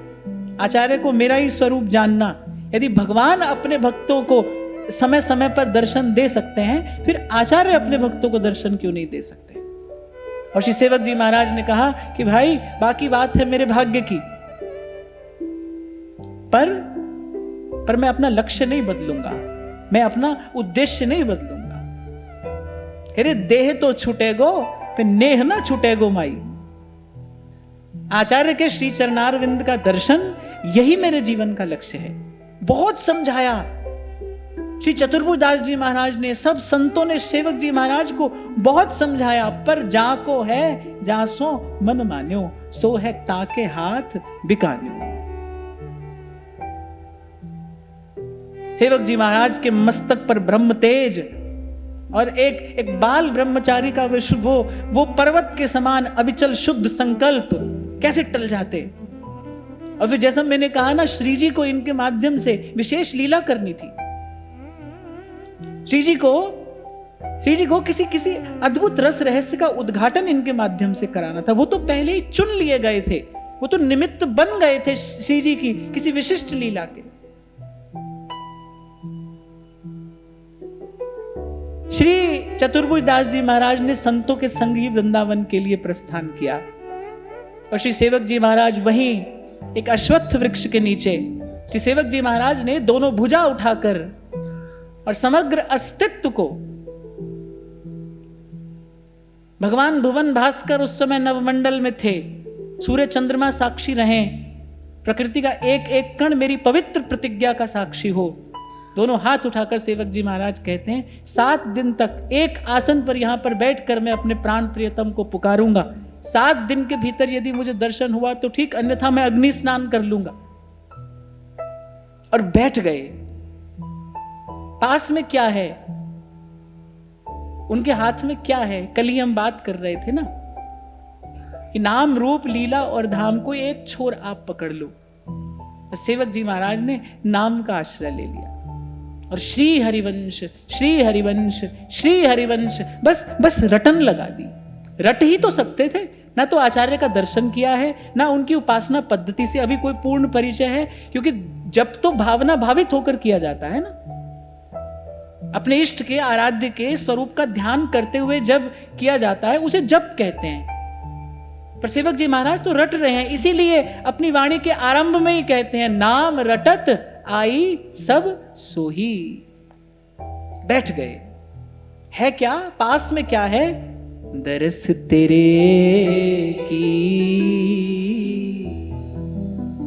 आचार्य को मेरा ही स्वरूप जानना। यदि भगवान अपने भक्तों को समय समय पर दर्शन दे सकते हैं, फिर आचार्य अपने भक्तों को दर्शन क्यों नहीं दे सकते। और श्री सेवक जी महाराज ने कहा कि भाई बाकी बात है मेरे भाग्य की, पर मैं अपना लक्ष्य नहीं बदलूंगा, मैं अपना उद्देश्य नहीं बदलूंगा। अरे देह तो छूटेगो पे नेह ना छूटेगो माई। आचार्य के श्री चरणारविंद का दर्शन यही मेरे जीवन का लक्ष्य है। बहुत समझाया श्री चतुर्भुज दास जी महाराज ने, सब संतों ने सेवक जी महाराज को बहुत समझाया, पर जाको है जासो मन मान्यो, सो है ताके हाथ बिकान्यो। सेवक जी महाराज के मस्तक पर ब्रह्म तेज और एक बाल ब्रह्मचारी का वो पर्वत के समान अविचल शुद्ध संकल्प कैसे टल जाते। और फिर जैसा मैंने कहा ना, श्री जी को इनके माध्यम से विशेष लीला करनी थी। श्री जी को किसी अद्भुत रस रहस्य का उद्घाटन इनके माध्यम से कराना था। वो तो पहले ही चुन लिए गए थे, वो तो निमित्त बन गए थे श्री जी की किसी विशिष्ट लीला के। श्री चतुर्भुज दास जी महाराज ने संतों के संग ही वृंदावन के लिए प्रस्थान किया। और श्री सेवक जी महाराज वहीं एक अश्वत्थ वृक्ष के नीचे, श्री सेवक जी महाराज ने दोनों भुजा उठाकर और समग्र अस्तित्व को, भगवान भुवन भास्कर उस समय नवमंडल में थे, सूर्य चंद्रमा साक्षी रहे, प्रकृति का एक एक कण मेरी पवित्र प्रतिज्ञा का साक्षी हो। दोनों हाथ उठाकर सेवक जी महाराज कहते हैं, 7 दिन तक एक आसन पर यहां पर बैठकर मैं अपने प्राण प्रियतम को पुकारूंगा। 7 दिन के भीतर यदि मुझे दर्शन हुआ तो ठीक, अन्यथा मैं अग्नि स्नान कर लूंगा। और बैठ गए। पास में क्या है, उनके हाथ में क्या है। कल ही हम बात कर रहे थे ना कि नाम रूप लीला और धाम को एक छोर आप पकड़ लो। सेवक जी महाराज ने नाम का आश्रय ले लिया और श्री हरिवंश श्री हरिवंश श्री हरिवंश बस रटन लगा दी। रट ही तो सकते थे, ना तो आचार्य का दर्शन किया है, ना उनकी उपासना पद्धति से अभी कोई पूर्ण परिचय है, क्योंकि जब तो भावना भावित होकर किया जाता है ना, अपने इष्ट के आराध्य के स्वरूप का ध्यान करते हुए जब किया जाता है उसे जप कहते हैं। पर सेवक जी महाराज तो रट रहे हैं, इसीलिए अपनी वाणी के आरंभ में ही कहते हैं, नाम रटत आई सब सोही। बैठ गए। है क्या पास में, क्या है? दरस तेरे की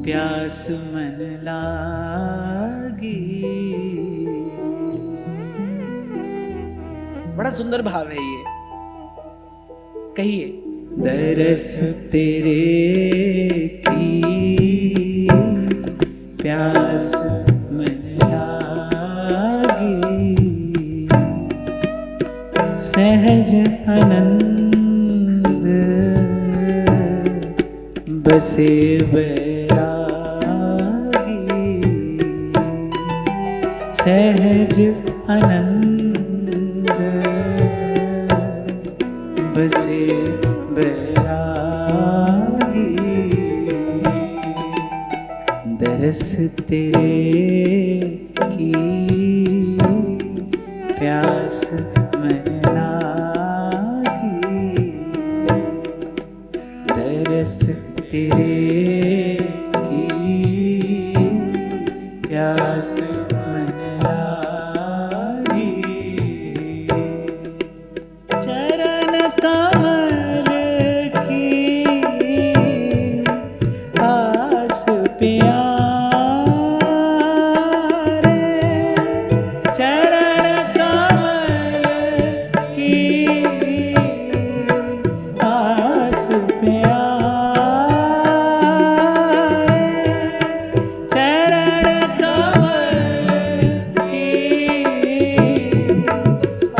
प्यास मन लागी। बड़ा सुंदर भाव है ये, कहिए। दरस तेरे की प्यास मन लागी, सहज आनंद बसे बैरागी, सहज आनंद बसे बैरागी। दरस तेरे की प्यास मन लागी, दरस तेरे की प्यास मन लागी। चरण कमल की आस प्यारे, चरण कमल की आस प्यारे, चरण कमल की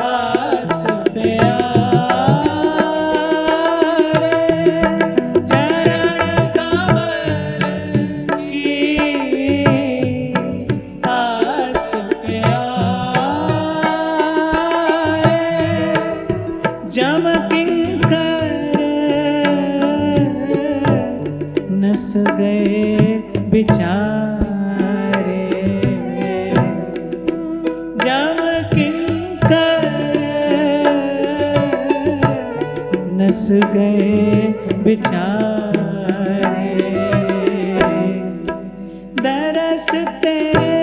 आस प्यारे, चरण कमल की आस प्यारे। जम किंकर नस गए बिचारे, जम किंकर नस गए बिचारे। दरस तेरे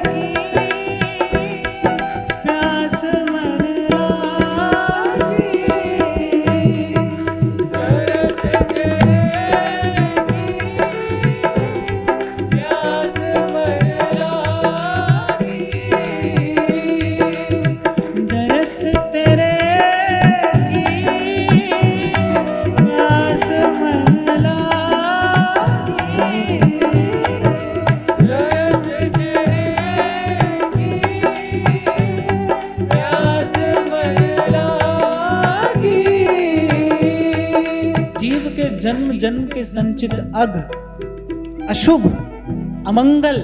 की प्यास मन लागी, दरस तेरे की प्यास मन लागी, दरस तेरे की प्यास मन लागी, दरस तेरे की प्यास मन लागी। जीव के जन्म जन्म के संचित अघ, अशुभ, अमंगल,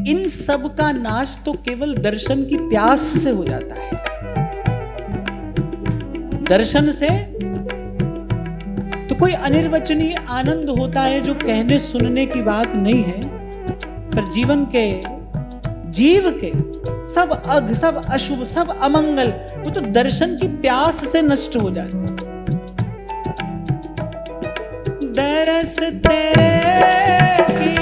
इन सब का नाश तो केवल दर्शन की प्यास से हो जाता है। दर्शन से तो कोई अनिर्वचनीय आनंद होता है जो कहने सुनने की बात नहीं है, पर जीवन के, जीव के सब अघ, सब अशुभ, सब अमंगल वो तो दर्शन की प्यास से नष्ट हो जाते हैं। दरस तेरे की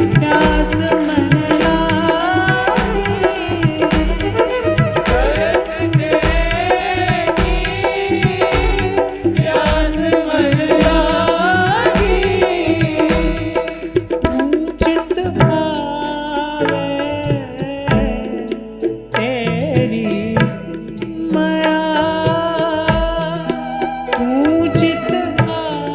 प्यास मन लागी, दरस तेरे की प्यास मन लागी। चित आवे तेरी माया, तू चित आवे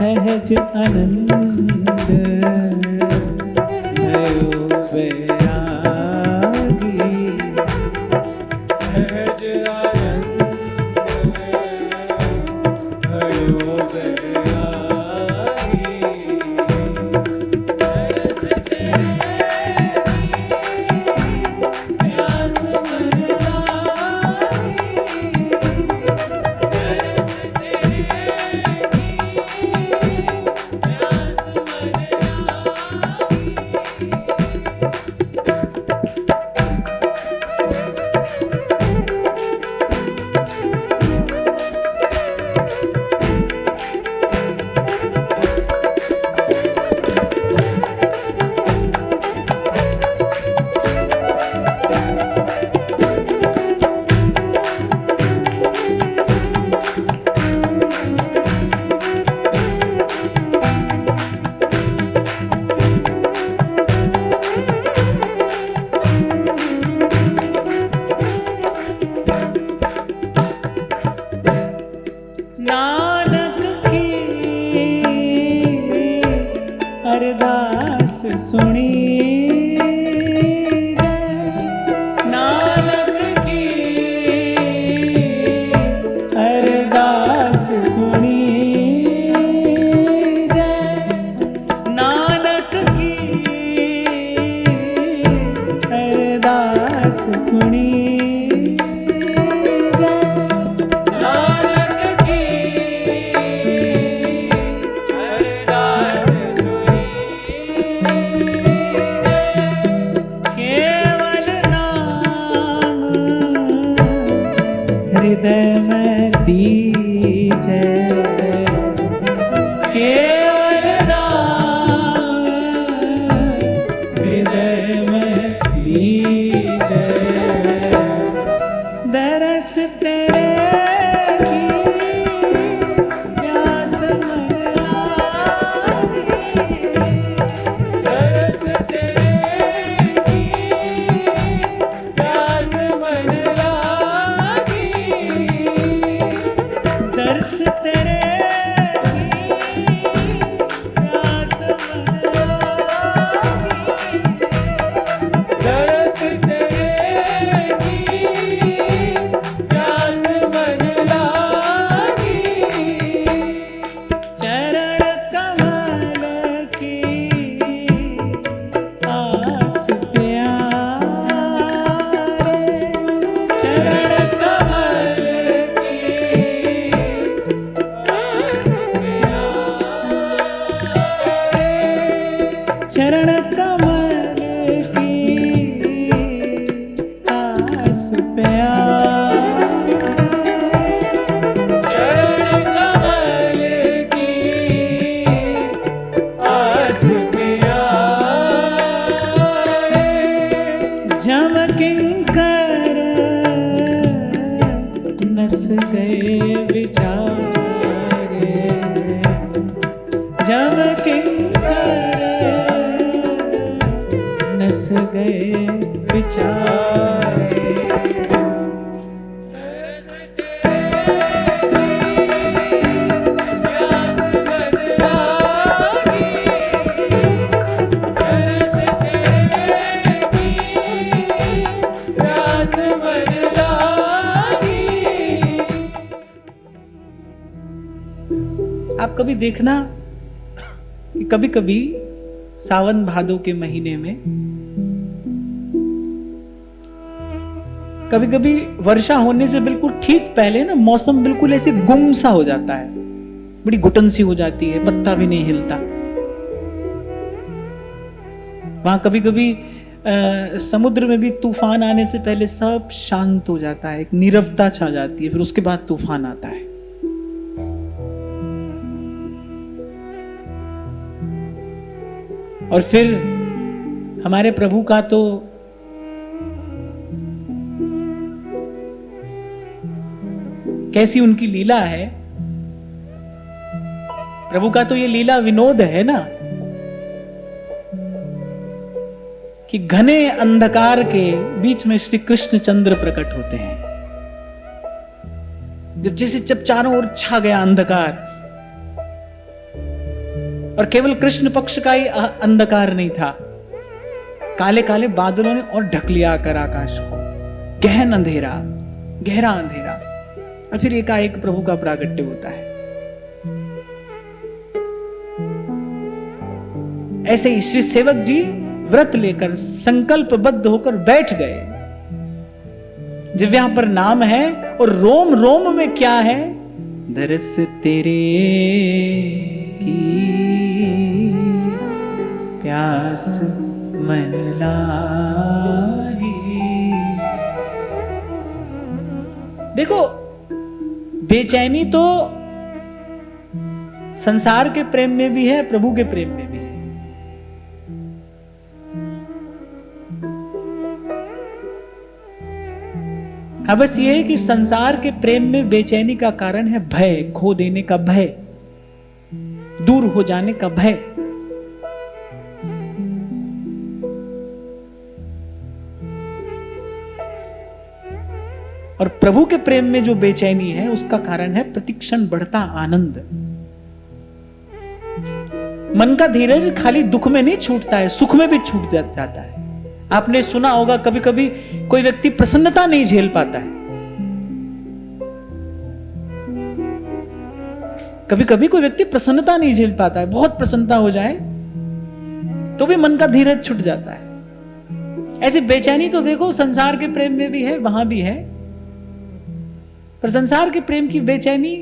सहज आनंद भयो बैरागी, सहज आनंद भयो बैरागी। तरस तेरी प्यास मन लागी, तरस तेरी प्यास मन नानक की अरदास सुनी जय, नानक की अरदास सुनी जय, नानक की अरदास सुनी हृदय में दीजै, केवल नाम हृदय में दीजै, दरस तेरे की प्यास मन लागी, दरस तेरे की प्यास मन लागी, दरस तेरे प्यास मन लागी, दरस तेरे प्यास मन लागी। चरण कमल की आस प्यारे, चरण कमल की आस प्यारे, चरण कमल की आस प्यारे, चरण कमल की आस प्यारे, जम किंकर नस गए विचारे, जम किंकर नस गए विचारे, प्यास मन लागी, तरस तेरी प्यास मन लागी। आप कभी देखना कि कभी कभी सावन भादो के महीने में कभी कभी वर्षा होने से बिल्कुल ठीक पहले ना मौसम बिल्कुल ऐसे गुम सा हो जाता है, बड़ी घुटन सी हो जाती है, पत्ता भी नहीं हिलता। वहां कभी कभी समुद्र में भी तूफान आने से पहले सब शांत हो जाता है, एक नीरवता छा जाती है, फिर उसके बाद तूफान आता है। और फिर हमारे प्रभु का तो कैसी उनकी लीला है, प्रभु का तो ये लीला विनोद है ना, कि घने अंधकार के बीच में श्री कृष्ण चंद्र प्रकट होते हैं। जब चारों ओर छा गया अंधकार, और केवल कृष्ण पक्ष का ही अंधकार नहीं था, काले काले बादलों ने और ढक लिया कर आकाश को, गहन अंधेरा, गहरा अंधेरा। और फिर एकाएक प्रभु का प्रागट्य होता है। ऐसे ही श्री सेवक जी व्रत लेकर संकल्पबद्ध होकर बैठ गए। जिव्या पर नाम है और रोम रोम में क्या है? दरस तेरे की प्यास मन लागी। देखो, बेचैनी तो संसार के प्रेम में भी है, प्रभु के प्रेम में भी है। हाँ, बस ये है कि संसार के प्रेम में बेचैनी का कारण है भय, खो देने का भय, दूर हो जाने का भय। और प्रभु के प्रेम में जो बेचैनी है उसका कारण है प्रतिक्षण बढ़ता आनंद। मन का धीरज खाली दुख में नहीं छूटता है, सुख में भी छूट जाता है। आपने सुना होगा कभी कभी कोई व्यक्ति प्रसन्नता नहीं झेल पाता है, कभी कभी कोई व्यक्ति प्रसन्नता नहीं झेल पाता है, बहुत प्रसन्नता हो जाए तो भी मन का धीरज छूट जाता है। ऐसी बेचैनी तो देखो संसार के प्रेम में भी है, वहां भी है। पर संसार के प्रेम की बेचैनी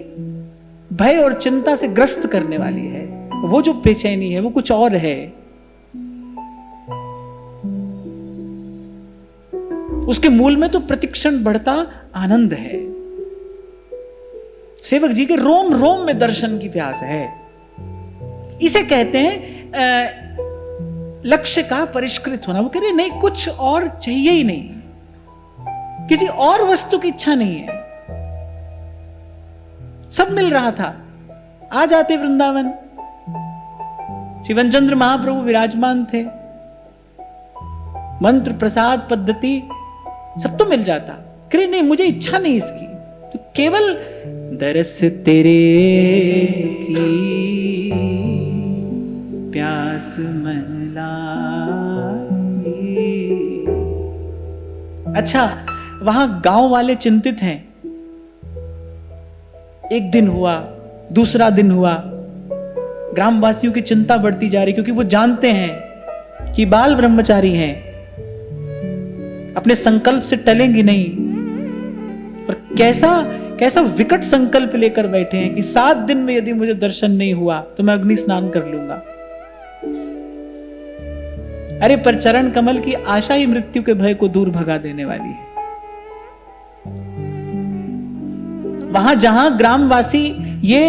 भय और चिंता से ग्रस्त करने वाली है। वो जो बेचैनी है वो कुछ और है। उसके मूल में तो प्रतिक्षण बढ़ता आनंद है। सेवक जी के रोम रोम में दर्शन की प्यास है। इसे कहते हैं लक्ष्य का परिष्कृत होना। वो कहते हैं नहीं, कुछ और चाहिए ही नहीं, किसी और वस्तु की इच्छा नहीं है। सब मिल रहा था, आ जाते वृंदावन, शिवनचंद्र महाप्रभु विराजमान थे, मंत्र प्रसाद पद्धति सब तो मिल जाता। करे नहीं, मुझे इच्छा नहीं इसकी, तो केवल दरस तेरे की प्यास मन लागी। अच्छा, वहां गांव वाले चिंतित हैं। एक दिन हुआ, दूसरा दिन हुआ, ग्रामवासियों की चिंता बढ़ती जा रही, क्योंकि वो जानते हैं कि बाल ब्रह्मचारी हैं, अपने संकल्प से टलेंगी नहीं। और कैसा विकट संकल्प लेकर बैठे हैं कि 7 दिन में यदि मुझे दर्शन नहीं हुआ तो मैं अग्नि स्नान कर लूंगा। अरे पर चरण कमल की आशा ही मृत्यु के भय को दूर भगा देने वाली है। वहां जहां ग्रामवासी ये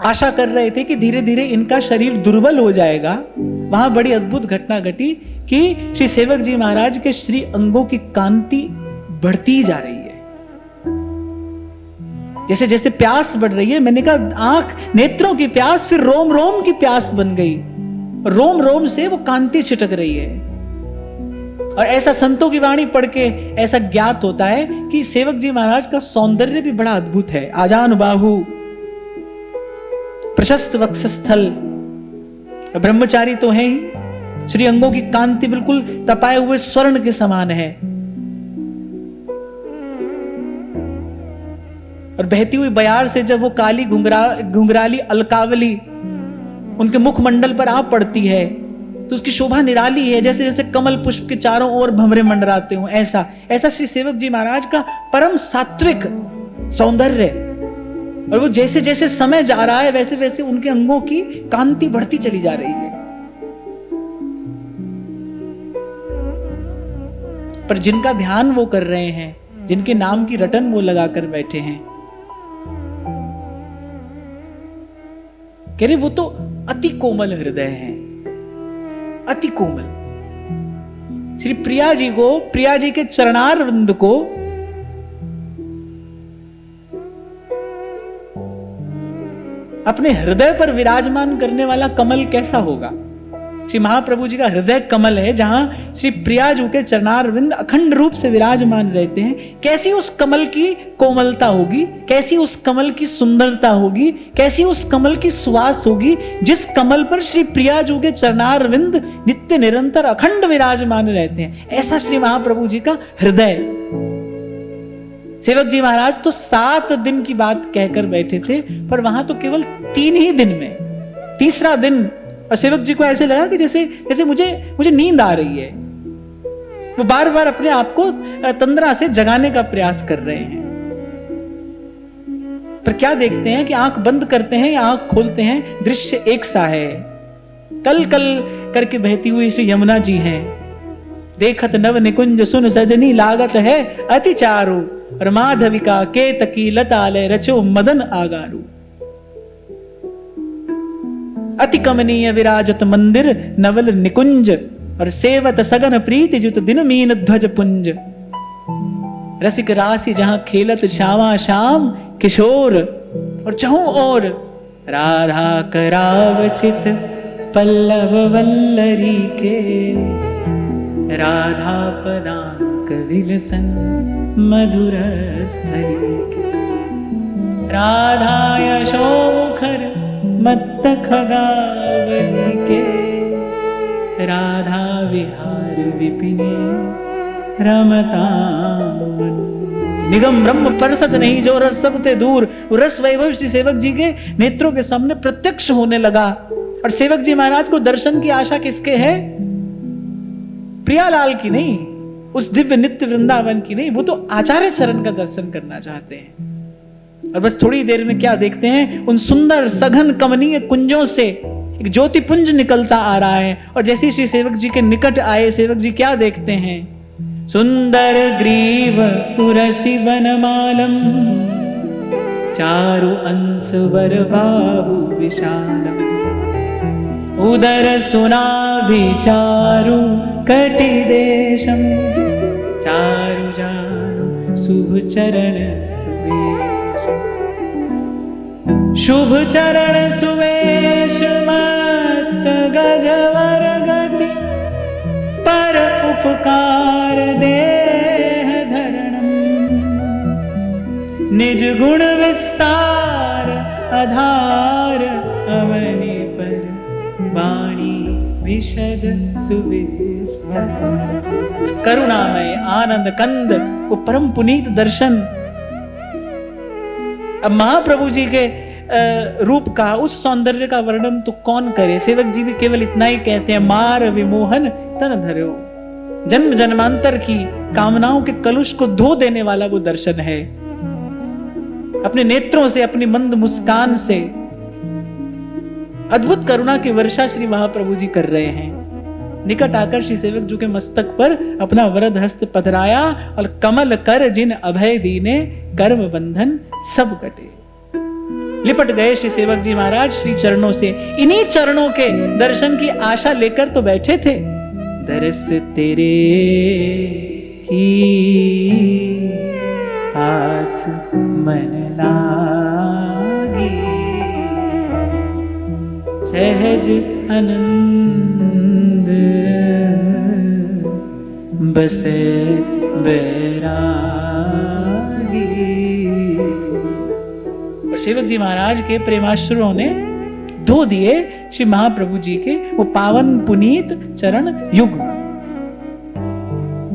आशा कर रहे थे कि धीरे धीरे इनका शरीर दुर्बल हो जाएगा, वहां बड़ी अद्भुत घटना घटी कि श्री सेवक जी महाराज के श्री अंगों की कांति बढ़ती जा रही है। जैसे जैसे प्यास बढ़ रही है, मैंने कहा आंख नेत्रों की प्यास फिर रोम रोम की प्यास बन गई, रोम रोम से वो कांति छिटक रही है। और ऐसा संतों की वाणी पढ़ के ऐसा ज्ञात होता है कि सेवक जी महाराज का सौंदर्य भी बड़ा अद्भुत है। आजान बाहु, प्रशस्त वक्षस्थल, ब्रह्मचारी तो है ही, श्री अंगों की कांति बिल्कुल तपाए हुए स्वर्ण के समान है। और बहती हुई बयार से जब वो काली घुंघराली अलकावली उनके मुखमंडल पर आ पड़ती है तो उसकी शोभा निराली है, जैसे जैसे कमल पुष्प के चारों ओर भंवरे मंडराते हो, ऐसा श्री सेवक जी महाराज का परम सात्विक सौंदर्य। और वो जैसे जैसे समय जा रहा है वैसे वैसे उनके अंगों की कांति बढ़ती चली जा रही है। पर जिनका ध्यान वो कर रहे हैं, जिनके नाम की रटन वो लगाकर बैठे हैं, कह रहे वो तो अति कोमल हृदय है, अति कोमल। श्री प्रिया जी के चरणार वृंद को अपने हृदय पर विराजमान करने वाला कमल कैसा होगा? श्री महाप्रभु जी का हृदय कमल है, जहां श्री प्रियाजू के चरणारविंद अखंड रूप से विराजमान रहते हैं। कैसी उस कमल की कोमलता होगी, कैसी उस कमल की सुंदरता होगी, कैसी उस कमल की सुवास होगी, जिस कमल पर श्री प्रियाजू के चरणारविंद नित्य निरंतर अखंड विराजमान रहते हैं। ऐसा श्री महाप्रभु जी का हृदय। सेवक जी महाराज तो 7 दिन की बात कहकर बैठे थे, पर वहां तो केवल 3 ही दिन में, तीसरा दिन, और सेवक जी को ऐसे लगा कि जैसे मुझे नींद आ रही है। वो बार बार अपने आप को तंद्रा से जगाने का प्रयास कर रहे हैं, पर क्या देखते हैं कि आंख बंद करते हैं या आंख खोलते हैं, दृश्य एक सा है। कल कल करके बहती हुई श्री यमुना जी हैं। देखत नव निकुंज सुन सजनी लागत है अति चारु, और माधविका केतकी लताले रचो मदन आगारू। अति कमनीय विराजत मंदिर नवल निकुंज, और सेवत सगन प्रीति जुत दिन मीन ध्वज पुंज। रसिक राशि जहां खेलत श्यामा श्याम किशोर, और चहु और राधा करावचित पल्लव वल्लरी के। राधा पदांक विलसन मधुर स्थली के। राधा यशो मुखर मत्त खगावली के। राधा विहार विपिने रमता निगम ब्रह्म परसत नहीं जो रस सबते दूर। रस वैभव श्री सेवक जी के नेत्रों के सामने प्रत्यक्ष होने लगा। और सेवक जी महाराज को दर्शन की आशा किसके है? प्रियालाल की नहीं, उस दिव्य नित्य वृंदावन की नहीं, वो तो आचार्य चरण का दर्शन करना चाहते हैं। और बस थोड़ी देर में क्या देखते हैं, उन सुंदर सघन कमनीय कुंजों से एक ज्योति पुंज निकलता आ रहा है। और जैसे ही श्री सेवक जी के निकट आए, सेवक जी क्या देखते हैं? सुंदर ग्रीव उरसी वनमालम, चारु अंशवर बाहु विशालम। उदर सुनाभिचारु कटि देशम, चारु जानु शुभ चरण सुवेश। शुभ चरण सुवेश मत गजवर गति, पर उपकार देह धरणम। निज गुण विस्तार आधार, अवनि पर वाणी विशद सुविस्तार। करुणामय आनंद कंद वो परम पुनीत दर्शन। अब महाप्रभु जी के रूप का, उस सौंदर्य का वर्णन तो कौन करे। सेवक जी भी केवल इतना ही कहते हैं, मार विमोहन तन धर्यो। जन्म जन्मांतर की कामनाओं के कलुष को धो देने वाला वो दर्शन है। अपने नेत्रों से, अपनी मंद मुस्कान से अद्भुत करुणा की वर्षा श्री महाप्रभु जी कर रहे हैं। निकट आकर श्री सेवक जी के मस्तक पर अपना वरद हस्त पधराया, और कमल कर जिन अभय दीने, कर्म बंधन सब कटे। लिपट गए श्री सेवक जी महाराज श्री चरणों से। इन्हीं चरणों के दर्शन की आशा लेकर तो बैठे थे। दरस तेरे की आस मन लागी, सहज आनंद बसे बैरागी। और सेवक जी महाराज के प्रेमाश्रुओं ने धो दिए श्री महाप्रभु जी के वो पावन पुनीत चरण युग।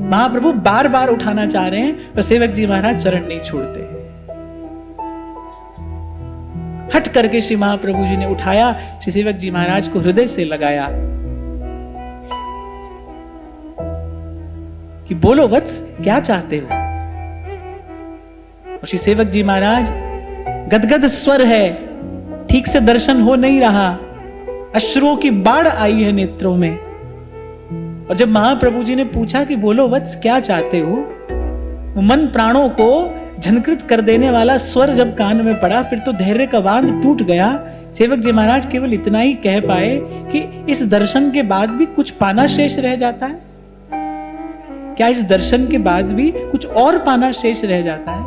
महाप्रभु बार बार उठाना चाह रहे हैं, पर सेवक जी महाराज चरण नहीं छोड़ते। हट करके श्री महाप्रभु जी ने उठाया, श्री सेवक जी महाराज को हृदय से लगाया कि बोलो वत्स, क्या चाहते हो? और श्री सेवक जी महाराज, गदगद स्वर है, ठीक से दर्शन हो नहीं रहा, अश्रुओं की बाढ़ आई है नेत्रों में। और जब महाप्रभु जी ने पूछा कि बोलो वत्स, क्या चाहते हो, वो मन प्राणों को झनकृत कर देने वाला स्वर जब कान में पड़ा, फिर तो धैर्य का बांध टूट गया। सेवक जी महाराज केवल इतना ही कह पाए कि इस दर्शन के बाद भी कुछ पाना शेष रह जाता है क्या? इस दर्शन के बाद भी कुछ और पाना शेष रह जाता है?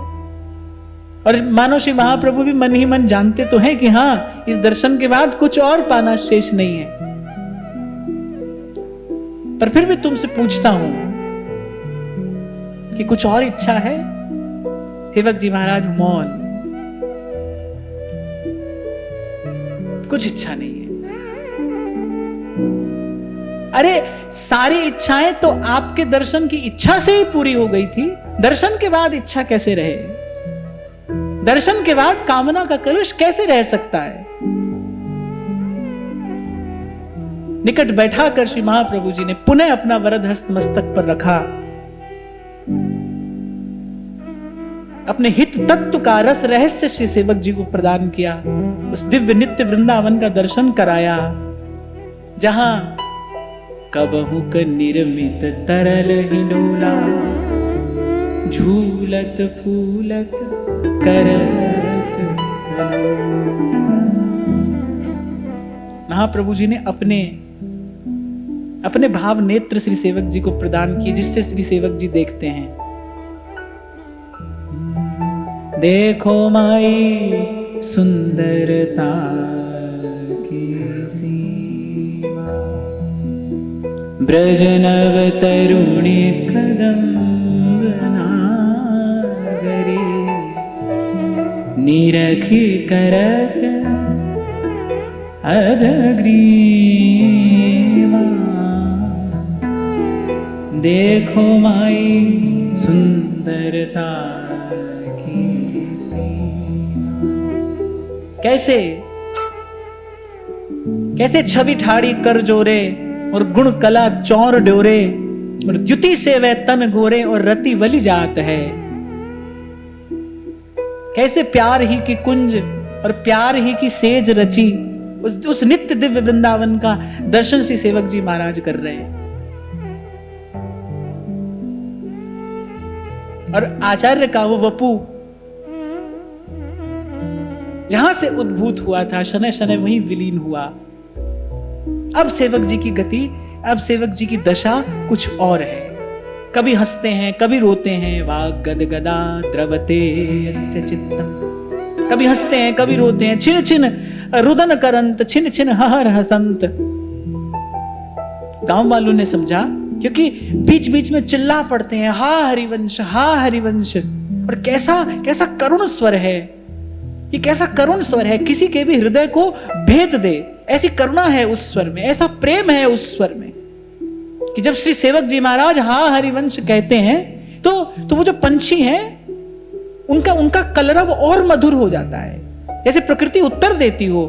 और मानो श्री महाप्रभु भी मन ही मन जानते तो हैं कि हाँ, इस दर्शन के बाद कुछ और पाना शेष नहीं है। पर फिर भी तुमसे पूछता हूं कि कुछ और इच्छा है? सेवक जी महाराज मौन, कुछ इच्छा नहीं है। अरे सारी इच्छाएं तो आपके दर्शन की इच्छा से ही पूरी हो गई थी, दर्शन के बाद इच्छा कैसे रहे? दर्शन के बाद कामना का कलुष कैसे रह सकता है? निकट बैठा कर श्री महाप्रभु जी ने पुनः अपना वरद हस्त मस्तक पर रखा, अपने हित तत्व का रस रहस्य श्री सेवक जी को प्रदान किया, उस दिव्य नित्य वृंदावन का दर्शन कराया, जहां कबहु क निर्मित तरल हिंडोला, झूलत फूलत करत। महाप्रभु जी ने अपने भाव नेत्र श्री सेवक जी को प्रदान किए, जिससे श्री सेवक जी देखते हैं, देखो माई सुंदरता की सीमा, ब्रज नव तरुणी कदम्ब नागरी, निरखी करत अधग्रीवा, देखो माई सुंदरता की सीमा। कैसे छवि ठाड़ी कर जोरे और गुण कला चौर डोरे, और द्युति से वह तन गोरे और रति बलि जात है। कैसे प्यार ही की कुंज और प्यार ही की सेज रची, उस नित्य दिव्य वृंदावन का दर्शन श्री सेवक जी महाराज कर रहे हैं। और आचार्य का वो वपु जहां से उद्भूत हुआ था, शनै शनै वहीं विलीन हुआ। अब सेवक जी की गति, अब सेवक जी की दशा कुछ और है। कभी हंसते हैं, कभी रोते हैं, वाग गदगदा द्रवते यस्य चित्तम। कभी हंसते हैं, कभी रोते हैं, छिन छिन रुदन करंत, छिन छिन हहर हसंत। गांव वालों ने समझा, क्योंकि बीच बीच में चिल्ला पड़ते हैं, हा हरिवंश, हा हरिवंश। और कैसा कैसा करुण स्वर है ये, कैसा करुण स्वर है, किसी के भी हृदय को भेद दे, ऐसी करुणा है उस स्वर में, ऐसा प्रेम है उस स्वर में, कि जब श्री सेवक जी महाराज हा हरिवंश कहते हैं तो वो जो पंछी हैं उनका कलरव और मधुर हो जाता है, जैसे प्रकृति उत्तर देती हो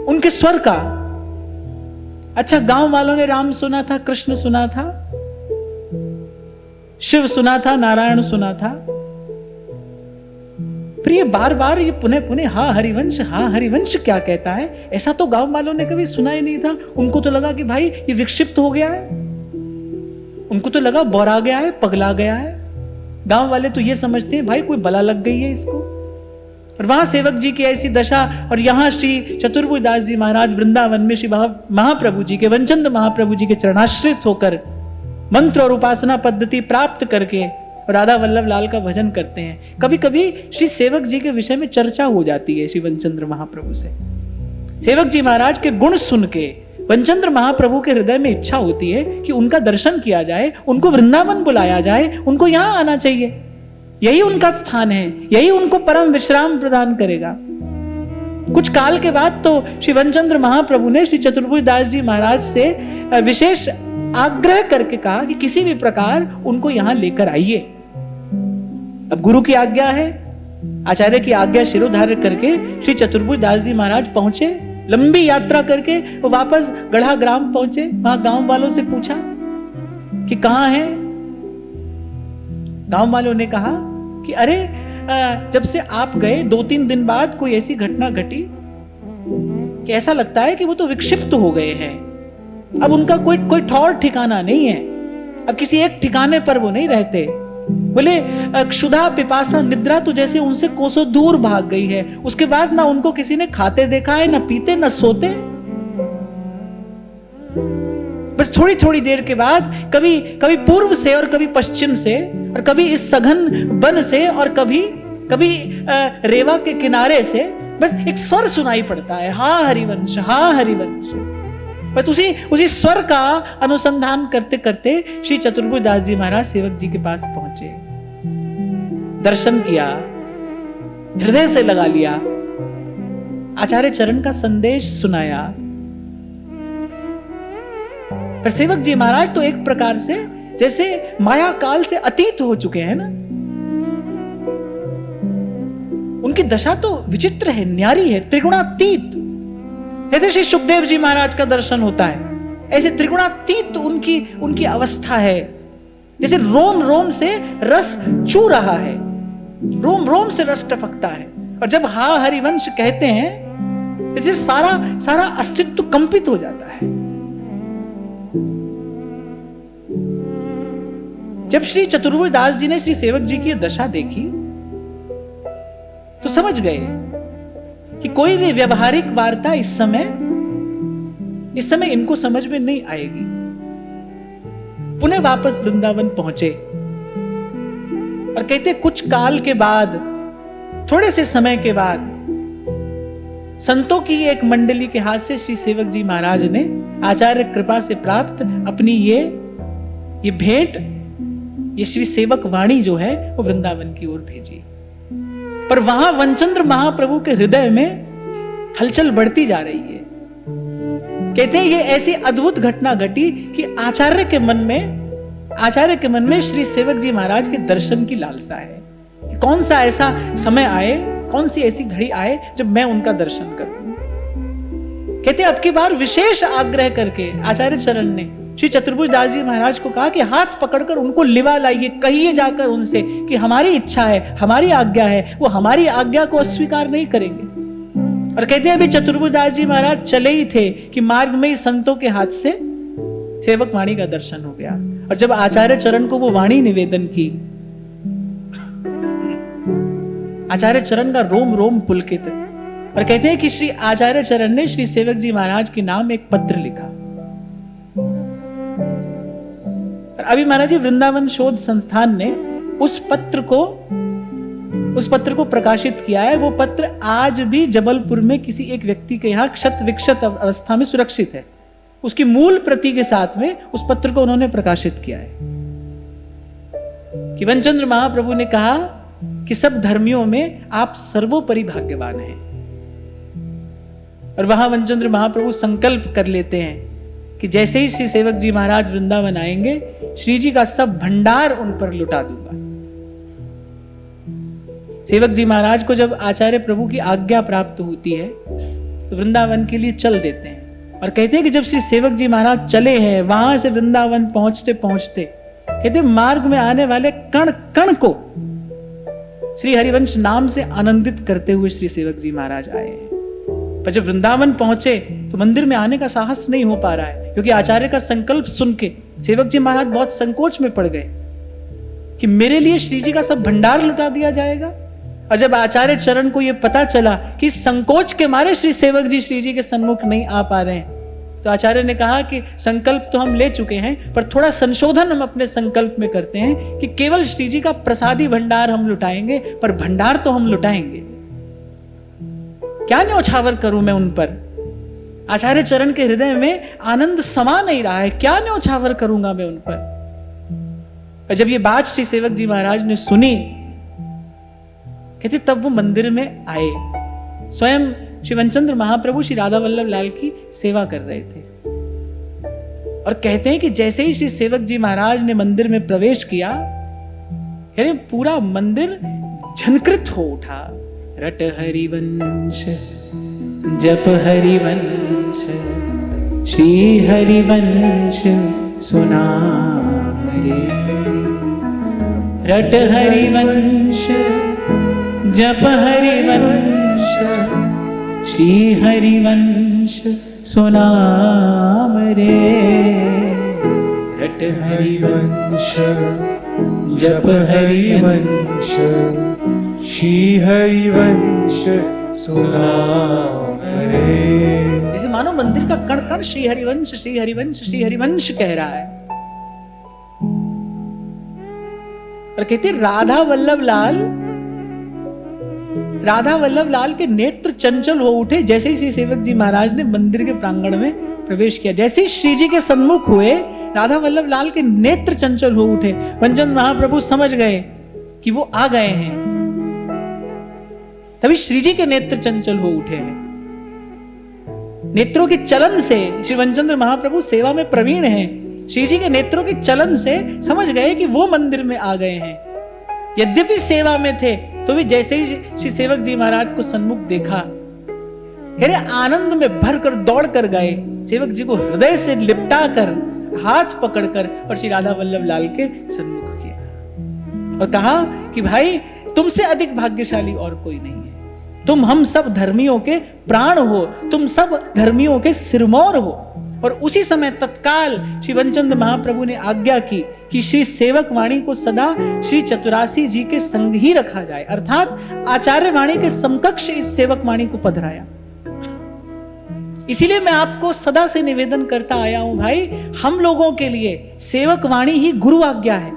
उनके स्वर का। अच्छा, गांव वालों ने राम सुना था, कृष्ण सुना था, शिव सुना था, नारायण सुना था, पर ये बार बार ये पुनः पुनः हा हरिवंश क्या कहता है, ऐसा तो गांव वालों ने कभी सुना ही नहीं था। उनको तो लगा कि भाई ये विक्षिप्त हो गया है, उनको तो लगा बौरा गया है, पगला गया है। गांव वाले तो ये समझते हैं भाई कोई बला लग गई है इसको। और वहां सेवक जी की ऐसी दशा, और यहां श्री चतुर्भुज दास जी महाराज वृंदावन में श्री महाप्रभु जी के, वनचंद महाप्रभु जी के चरणाश्रित होकर मंत्र और उपासना पद्धति प्राप्त करके राधा वल्लभ लाल का भजन करते हैं। कभी कभी श्री सेवक जी के विषय में चर्चा हो जाती है श्री वनचंद्र महाप्रभु से। सेवक जी महाराज के गुण सुन के वनचंद्र महाप्रभु के हृदय में इच्छा होती है कि उनका दर्शन किया जाए, उनको वृंदावन बुलाया जाए, उनको यहां आना चाहिए, यही उनका स्थान है, यही उनको परम विश्राम प्रदान करेगा। कुछ काल के बाद तो श्री वनचंद्र महाप्रभु ने श्री चतुर्भुज दास जी महाराज से विशेष आग्रह करके कहा कि किसी भी प्रकार उनको यहां लेकर आइए। अब गुरु की आज्ञा है, आचार्य की आज्ञा शिरोधार्य करके श्री चतुर्भुज दास जी महाराज पहुंचे। लंबी यात्रा करके वो वापस गढ़ा ग्राम पहुंचे। वहां गांव वालों से पूछा कि कहां है। गांव वालों ने कहा कि अरे जब से आप गए 2-3 दिन बाद कोई ऐसी घटना घटी कि ऐसा लगता है कि वो तो विक्षिप्त हो गए हैं। अब उनका कोई ठौर ठिकाना नहीं है, अब किसी एक ठिकाने पर वो नहीं रहते। बोले क्षुधा पिपासा निद्रा तो जैसे उनसे कोसों दूर भाग गई है। उसके बाद ना उनको किसी ने खाते देखा है, ना पीते, ना सोते। बस थोड़ी थोड़ी देर के बाद कभी कभी पूर्व से और कभी पश्चिम से, और कभी इस सघन वन से और कभी रेवा के किनारे से बस एक स्वर सुनाई पड़ता है, हा हरिवंश, हा हरिवंश। बस उसी स्वर का अनुसंधान करते करते श्री चतुर्भुज दास जी महाराज सेवक जी के पास पहुंचे, दर्शन किया, हृदय से लगा लिया, आचार्य चरण का संदेश सुनाया। पर सेवक जी महाराज तो एक प्रकार से जैसे माया काल से अतीत हो चुके हैं ना, उनकी दशा तो विचित्र है, न्यारी है, त्रिगुणातीत। जैसे श्री सुखदेव जी महाराज का दर्शन होता है, ऐसे त्रिगुणातीत उनकी अवस्था है। जैसे रोम रोम से रस चू रहा है, रोम रोम से रस टपकता है। और जब हा हरिवंश कहते हैं, जैसे सारा अस्तित्व कंपित हो जाता है। जब श्री चतुर्भुज दास जी ने श्री सेवक जी की दशा देखी तो समझ गए कि कोई भी व्यवहारिक वार्ता इस समय इनको समझ में नहीं आएगी। पुनः वापस वृंदावन पहुंचे और कहते कुछ काल के बाद, थोड़े से समय के बाद, संतों की एक मंडली के हाथ से श्री सेवक जी महाराज ने आचार्य कृपा से प्राप्त अपनी ये भेंट, ये श्री सेवक वाणी जो है वो वृंदावन की ओर भेजी। पर वहां वनचंद्र महाप्रभु के हृदय में हलचल बढ़ती जा रही है। कहते हैं ये ऐसी अद्भुत घटना घटी कि आचार्य के मन में श्री सेवक जी महाराज के दर्शन की लालसा है कि कौन सा ऐसा समय आए, कौन सी ऐसी घड़ी आए जब मैं उनका दर्शन करूं। कहते अब की बार विशेष आग्रह करके आचार्य चरण ने श्री चतुर्भुज दास जी महाराज को कहा कि हाथ पकड़कर उनको लिवा लाइए, कहिए जाकर उनसे कि हमारी इच्छा है, हमारी आज्ञा है, वो हमारी आज्ञा को अस्वीकार नहीं करेंगे। और कहते हैं अभी चतुर्भुज दास जी महाराज चले ही थे कि मार्ग में ही संतों के हाथ से सेवक वाणी का दर्शन हो गया। और जब आचार्य चरण को वो वाणी निवेदन की, आचार्य चरण का रोम रोम पुलकित। और कहते हैं कि श्री आचार्य चरण ने श्री सेवक जी महाराज के नाम एक पत्र लिखा। अभी महाराज जी वृंदावन शोध संस्थान ने उस पत्र को प्रकाशित किया है। वो पत्र आज भी जबलपुर में किसी एक व्यक्ति के यहाँ क्षत विक्षत अवस्था में सुरक्षित है। उसकी मूल प्रति के साथ में उस पत्र को उन्होंने प्रकाशित किया है कि वनचंद्र महाप्रभु ने कहा कि सब धर्मियों में आप सर्वोपरि भाग्यवान हैं। और वहां वनचंद्र महाप्रभु संकल्प कर लेते हैं कि जैसे ही श्री सेवक जी महाराज वृंदावन आएंगे, श्री जी का सब भंडार उन पर लुटा दूंगा। सेवक जी महाराज को जब आचार्य प्रभु की आज्ञा प्राप्त होती है तो वृंदावन के लिए चल देते हैं। और कहते हैं कि जब श्री सेवक जी महाराज चले हैं, वहां से वृंदावन पहुंचते पहुंचते कहते मार्ग में आने वाले कण कण को श्री हरिवंश नाम से आनंदित करते हुए श्री सेवक जी महाराज आए हैं। पर जब वृंदावन पहुंचे तो मंदिर में आने का साहस नहीं हो पा रहा है, क्योंकि आचार्य का संकल्प सुन के सेवक जी महाराज बहुत संकोच में पड़ गए कि मेरे लिए श्री जी का सब भंडार लुटा दिया जाएगा। और जब आचार्य चरण को यह पता चला कि संकोच के मारे श्री सेवक जी श्री जी के सन्मुख नहीं आ पा रहे हैं, तो आचार्य ने कहा कि संकल्प तो हम ले चुके हैं, पर थोड़ा संशोधन हम अपने संकल्प में करते हैं कि केवल श्री जी का प्रसादी भंडार हम लुटाएंगे, पर भंडार तो हम लुटाएंगे। क्या न्योछावर करूं मैं उन पर? आचार्य चरण के हृदय में आनंद समा नहीं रहा है, क्या न्योछावर करूंगा मैं उन पर? और जब ये बात श्री सेवक जी महाराज ने सुनी, कहते तब वो मंदिर में आए। स्वयं श्री वनचंद्र महाप्रभु श्री राधा वल्लभ लाल की सेवा कर रहे थे। और कहते हैं कि जैसे ही श्री सेवक जी महाराज ने मंदिर में प्रवेश किया, यानी पूरा मंदिर झनकृत हो उठा। रट हरिवंश जप हरिवंश श्री हरिवंश सुना रे। रट हरिवंश जप हरिवंश श्री हरिवंश सुनाम रे। रट हरिवंश जप हरिवंश श्री हरिवंश सुनाम रे। जैसे मानो मंदिर का कण कण श्री हरिवंश श्री हरिवंश श्री हरिवंश कह रहा है। और कहते राधा वल्लभ लाल के नेत्र चंचल हो उठे जैसे ही श्री सेवक जी महाराज ने मंदिर के प्रांगण में प्रवेश किया। जैसे ही श्री जी के सन्मुख हुए, राधा वल्लभ लाल के नेत्र चंचल हो उठे। वनचंद महाप्रभु समझ गए कि वो आ गए हैं। तभी श्री जी के नेत्र चंचल हो उठे हैं। नेत्रों के चलन से श्री वनचंद्र महाप्रभु सेवा में प्रवीण हैं। श्री जी के नेत्रों के चलन से समझ गए कि वो मंदिर में आ गए हैं। यद्यपि सेवा में थे तो भी जैसे ही श्री सेवक जी महाराज को सन्मुख देखा, कह रहे आनंद में भर कर दौड़ कर गए, सेवक जी को हृदय से लिपटा कर, हाथ पकड़कर और श्री राधा वल्लभ लाल के सन्मुख किया और कहा कि भाई तुमसे अधिक भाग्यशाली और कोई नहीं है। तुम हम सब धर्मियों के प्राण हो, तुम सब धर्मियों के सिरमौर हो। और उसी समय तत्काल श्री वनचंद महाप्रभु ने आज्ञा की कि श्री सेवक वाणी को सदा श्री चतुरासी जी के संग ही रखा जाए, अर्थात आचार्य वाणी के समकक्ष इस सेवक वाणी को पधराया। इसीलिए मैं आपको सदा से निवेदन करता आया हूं भाई, हम लोगों के लिए सेवक वाणी ही गुरु आज्ञा है।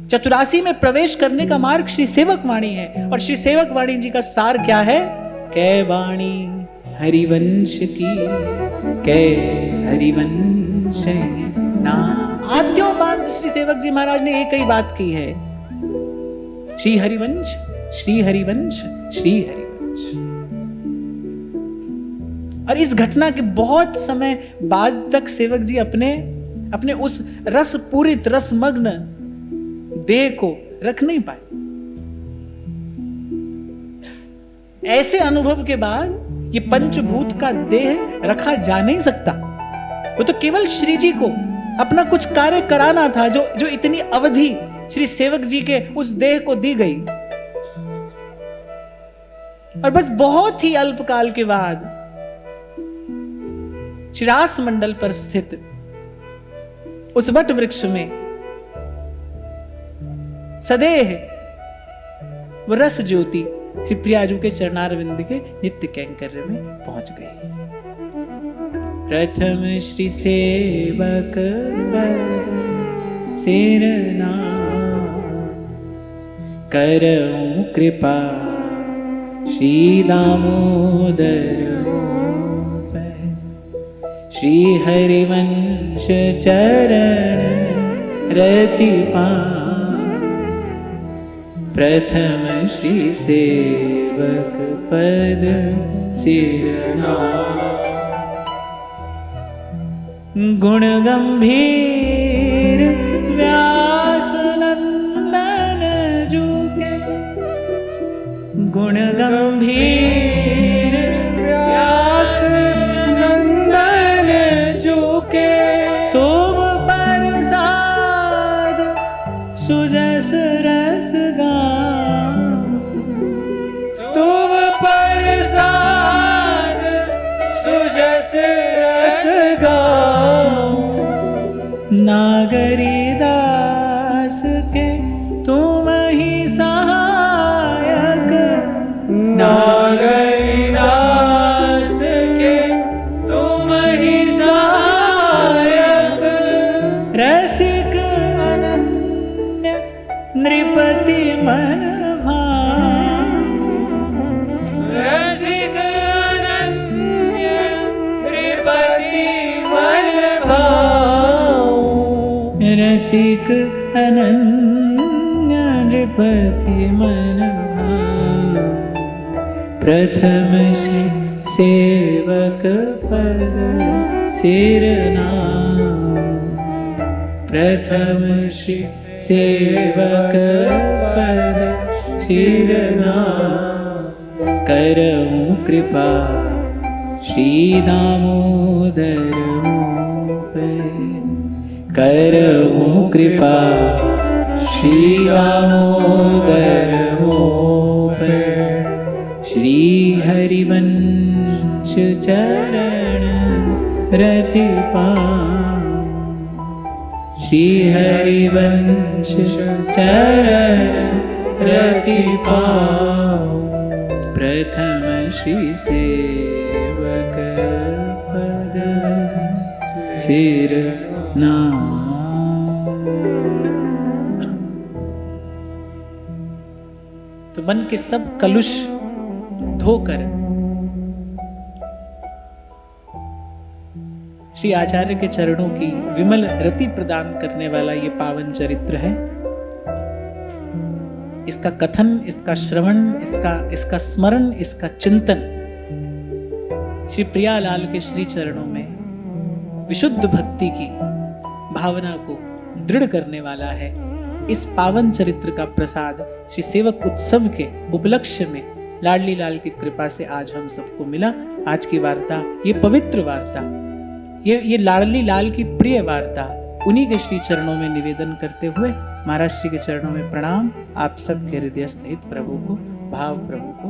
चतुरासी में प्रवेश करने का मार्ग श्री सेवक वाणी है। और श्री सेवक वाणी जी का सार क्या है? कै वाणी हरिवंश की, कै हरिवंश ना। आद्योपांत श्री सेवक जी महाराज ने एक ही बात की है, श्री हरिवंश, श्री हरिवंश, श्री हरिवंश। और इस घटना के बहुत समय बाद तक सेवक जी अपने उस रस पूरित रसमग्न देह को रख नहीं पाए। ऐसे अनुभव के बाद ये पंचभूत का देह रखा जा नहीं सकता। वो तो केवल श्री जी को अपना कुछ कार्य कराना था, जो इतनी अवधि श्री सेवक जी के उस देह को दी गई। और बस बहुत ही अल्पकाल के बाद श्री रास मंडल पर स्थित उस वट वृक्ष में सदेह वो रस ज्योति श्री प्रियाजू के चरणारविंद के नित्य कैंकर्य में पहुंच गई। प्रथम श्री सेवक सिरना करऊं कृपा श्री दामोदर श्री हरिवंश चरण रति पा। प्रथम श्री सेवक पद सिरना गुण गंभीर व्यास नंदन जुगे, गुण गंभीर व्यास नंदन जुगे। तुम प्रसाद सुजस रस गान, तुम प्रसाद सुजस रस गान। नागरी दास के तुम ही सहायक, नागरी दास के तुम ही सहायक। रसिक अनन्य नृपति मन भाव, रसिक अनन्य नृपति मन भाव। रसिक अनन्य नृपति मन भाव। प्रथम श्री सेवक पद सिरना, प्रथम श्री सेवक पद सिरना करऊं कृपा श्री दामोदर पे, करऊं कृपा श्री दामोदर पे। श्री हरिवंश चरण रति पा, श्री हरिवंश चरण रति पाओ। प्रथम श्री सेवक पद सिरना। तो मन के सब कलुष धोकर श्री आचार्य के चरणों की विमल रति प्रदान करने वाला ये पावन चरित्र है। इसका कथन, इसका श्रवण, इसका स्मरण, इसका चिंतन श्री प्रियालाल के श्री चरणों में विशुद्ध भक्ति की भावना को दृढ़ करने वाला है। इस पावन चरित्र का प्रसाद श्री सेवक उत्सव के उपलक्ष्य में लाडली लाल की कृपा से आज हम सबको मिला। आज की वार्ता, ये पवित्र वार्ता, ये लाडली लाल की प्रिय वार्ता उन्हीं के श्री चरणों में निवेदन करते हुए महाराज श्री के चरणों में प्रणाम। आप सब के हृदय स्थित प्रभु को, भाव प्रभु को